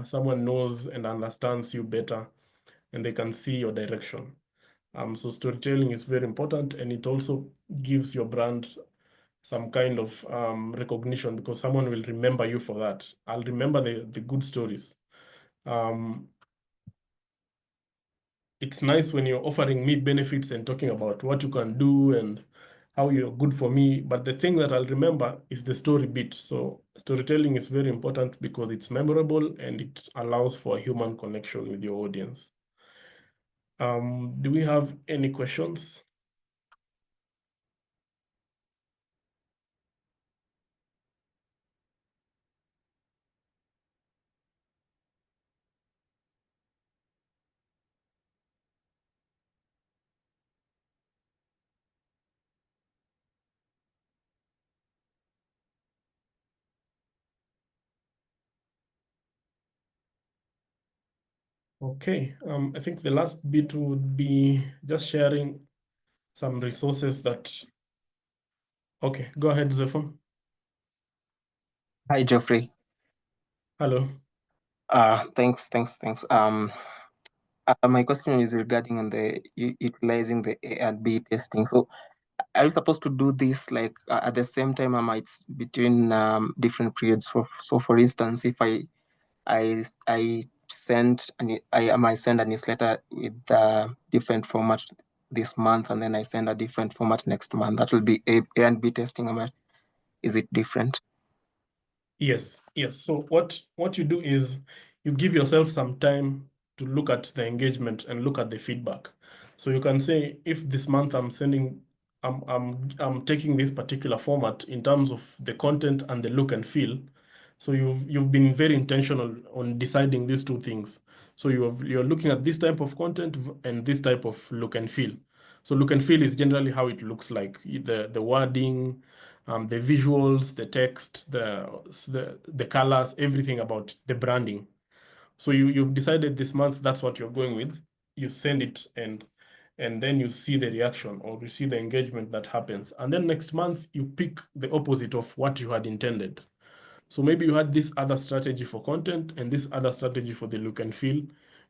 someone knows and understands you better and they can see your direction. So storytelling is very important, and it also gives your brand some kind of recognition, because someone will remember you for that. I'll remember the good stories. It's nice when you're offering me benefits and talking about what you can do and how you're good for me. But the thing that I'll remember is the story bit. So storytelling is very important because it's memorable and it allows for a human connection with your audience. Do we have any questions? Okay, I think the last bit would be just sharing some resources that, okay, go ahead, Zephon. Hi, Geoffrey. Hello. Thanks. My question is regarding on the utilizing the A and B testing. So are you supposed to do this like at the same time, or it's between different periods? So for instance, if I send I might send a newsletter with different format this month, and then I send a different format next month, that will be A and B testing. Is it different? Yes. So what you do is you give yourself some time to look at the engagement and look at the feedback. So you can say, if this month I'm taking this particular format in terms of the content and the look and feel. So you've been very intentional on deciding these two things. So you're looking at this type of content and this type of look and feel. So look and feel is generally how it looks like, the wording, the visuals, the text, the colors, everything about the branding. So you've decided this month that's what you're going with. You send it, and then you see the reaction, or you see the engagement that happens. And then next month you pick the opposite of what you had intended. So maybe you had this other strategy for content and this other strategy for the look and feel.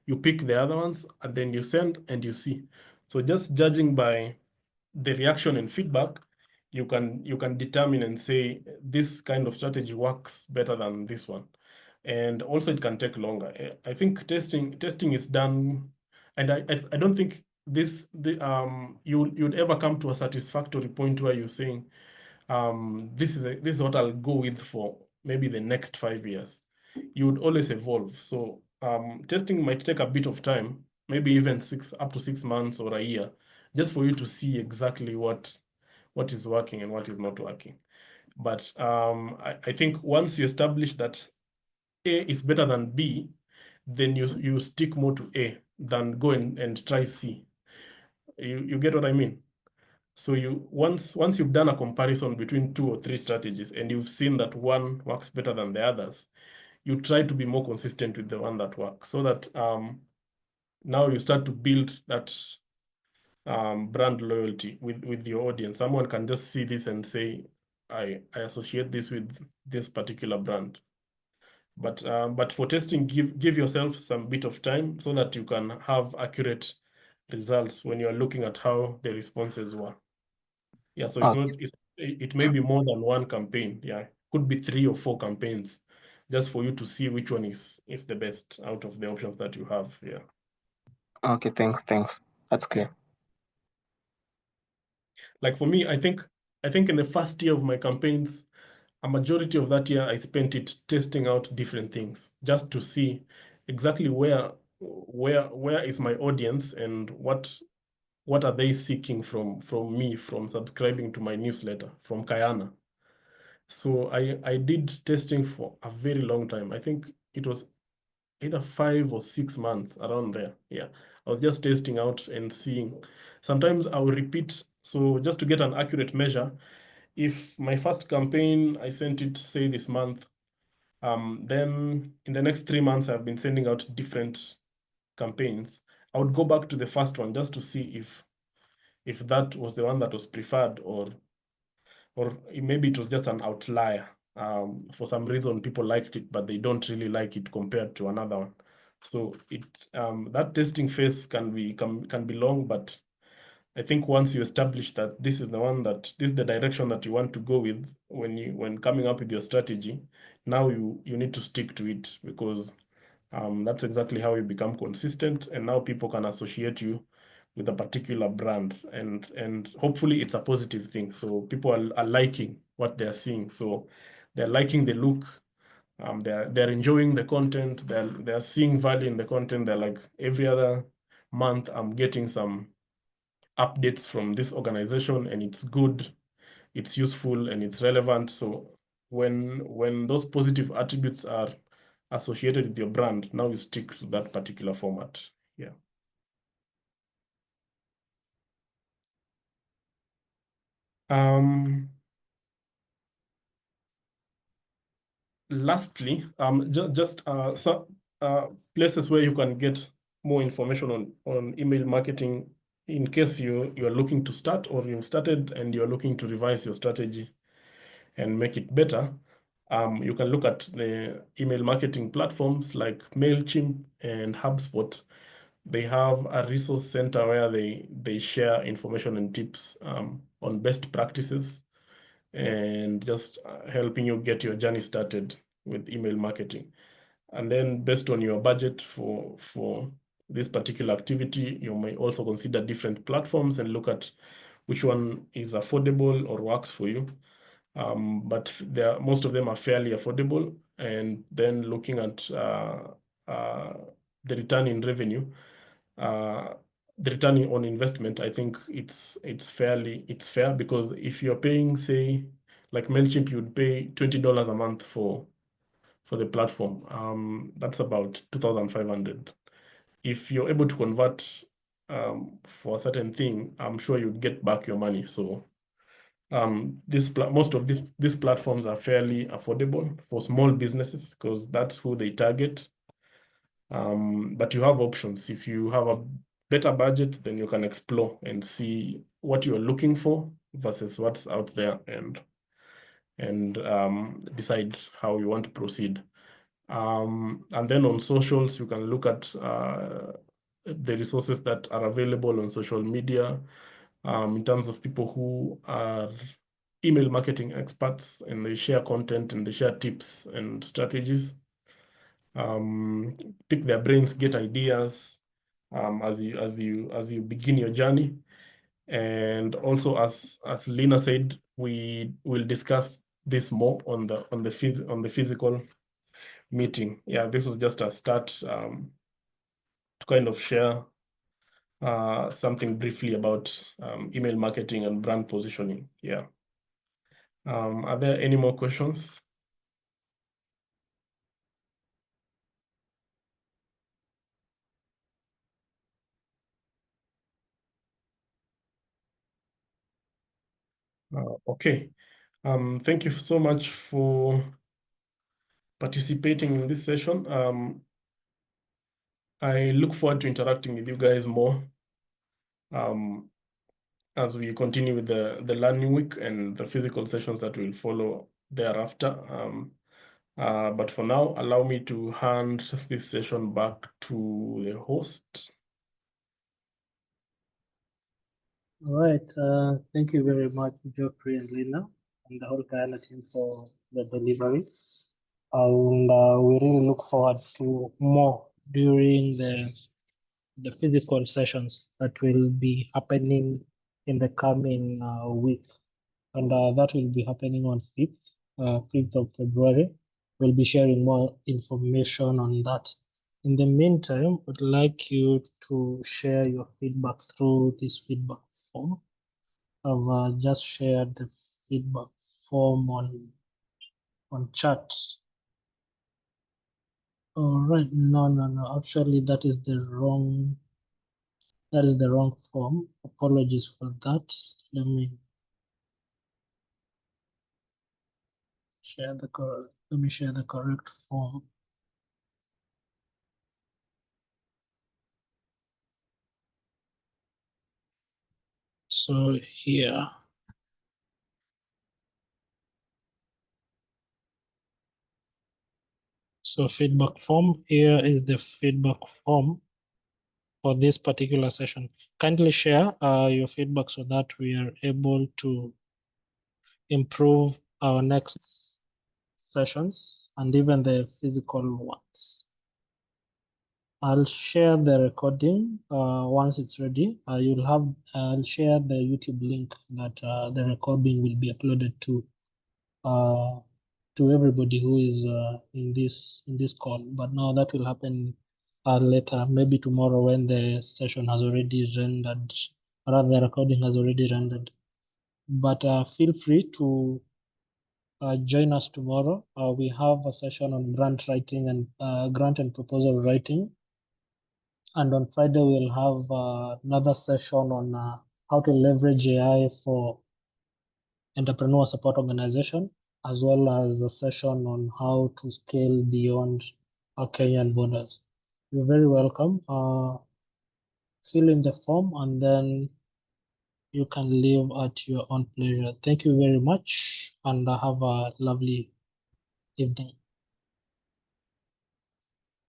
You pick the other ones, and then you send and you see. So just judging by the reaction and feedback, you can determine and say this kind of strategy works better than this one. And also it can take longer. I think testing is done, and I don't think you'd ever come to a satisfactory point where you're saying, this is what I'll go with for maybe the next 5 years. You would always evolve. So testing might take a bit of time, maybe even up to 6 months or a year, just for you to see exactly what is working and what is not working. But I think once you establish that A is better than B, then you stick more to A than go and try C. You get what I mean? So once you've done a comparison between 2 or 3 strategies and you've seen that one works better than the others, you try to be more consistent with the one that works, so that now you start to build that brand loyalty with your audience. Someone can just see this and say, I associate this with this particular brand. But for testing, give yourself some bit of time so that you can have accurate results when you're looking at how the responses were. Yeah, so it may be more than one campaign. Yeah, could be 3 or 4 campaigns, just for you to see which one is the best out of the options that you have. Yeah. Okay, thanks. That's clear. Like for me, I think in the first year of my campaigns, a majority of that year I spent it testing out different things, just to see exactly where is my audience and what are they seeking from me, from subscribing to my newsletter, from Kayana. So I did testing for a very long time. I think it was either 5 or 6 months, around there. Yeah, I was just testing out and seeing. Sometimes I will repeat. So just to get an accurate measure, if my first campaign, I sent it, say, this month, then in the next 3 months, I've been sending out different campaigns. I would go back to the first one just to see if that was the one that was preferred, or maybe it was just an outlier. For some reason, people liked it, but they don't really like it compared to another one. So that testing phase can be long, but I think once you establish that this is the direction that you want to go with when coming up with your strategy, now you need to stick to it, because that's exactly how you become consistent, and now people can associate you with a particular brand, and hopefully it's a positive thing. So people are liking what they're seeing. So they're liking the look, they're enjoying the content, they're seeing value in the content. They're like, every other month I'm getting some updates from this organization, and it's good, it's useful, and it's relevant. So when those positive attributes are associated with your brand, now you stick to that particular format. Yeah. Lastly, just places where you can get more information on email marketing in case you're looking to start, or you've started and you're looking to revise your strategy and make it better. You can look at the email marketing platforms like MailChimp and HubSpot. They have a resource center where they share information and tips on best practices, and just helping you get your journey started with email marketing. And then based on your budget for this particular activity, you may also consider different platforms and look at which one is affordable or works for you. But most of them are fairly affordable. And then looking at the return in revenue, the return on investment, I think it's fair, because if you're paying, say, like MailChimp, you'd pay $20 a month for the platform. That's about 2,500. If you're able to convert for a certain thing, I'm sure you'd get back your money. So most of these platforms are fairly affordable for small businesses, because that's who they target. But you have options. If you have a better budget, then you can explore and see what you're looking for versus what's out there, and decide how you want to proceed. And then on socials, you can look at the resources that are available on social media, in terms of people who are email marketing experts, and they share content and they share tips and strategies. Pick their brains, get ideas as you begin your journey. And also, as Lina said, we will discuss this more on the physical meeting. Yeah, this was just a start to kind of share something briefly about email marketing and brand positioning. Yeah. Are there any more questions? Okay. Thank you so much for participating in this session. I look forward to interacting with you guys more as we continue with the learning week and the physical sessions that will follow thereafter. But for now, allow me to hand this session back to the host. All right. Thank you very much, Geoffrey and Lina, and the whole Kayana team for the delivery. And we really look forward to more during the physical sessions that will be happening in the coming week. And that will be happening on 5th of February. We'll be sharing more information on that. In the meantime, I'd like you to share your feedback through this feedback form. I've just shared the feedback form on chat. All right, no. Actually, that is the wrong form. Apologies for that. Let me share the correct form. So here. So feedback form, here is the feedback form. for this particular session. Kindly share your feedback so that we are able to improve our next sessions and even the physical ones. I'll share the recording once it's ready. I'll share the YouTube link that the recording will be uploaded to everybody who is in this call. But now that will happen later, maybe tomorrow when the session has already rendered, or rather the recording has already rendered. But feel free to join us tomorrow. We have a session on grant writing and grant and proposal writing. And on Friday, we'll have another session on how to leverage AI for entrepreneur support organization, as well as a session on how to scale beyond our Kenyan borders. You're very welcome. Fill in the form and then you can leave at your own pleasure. Thank you very much and have a lovely evening.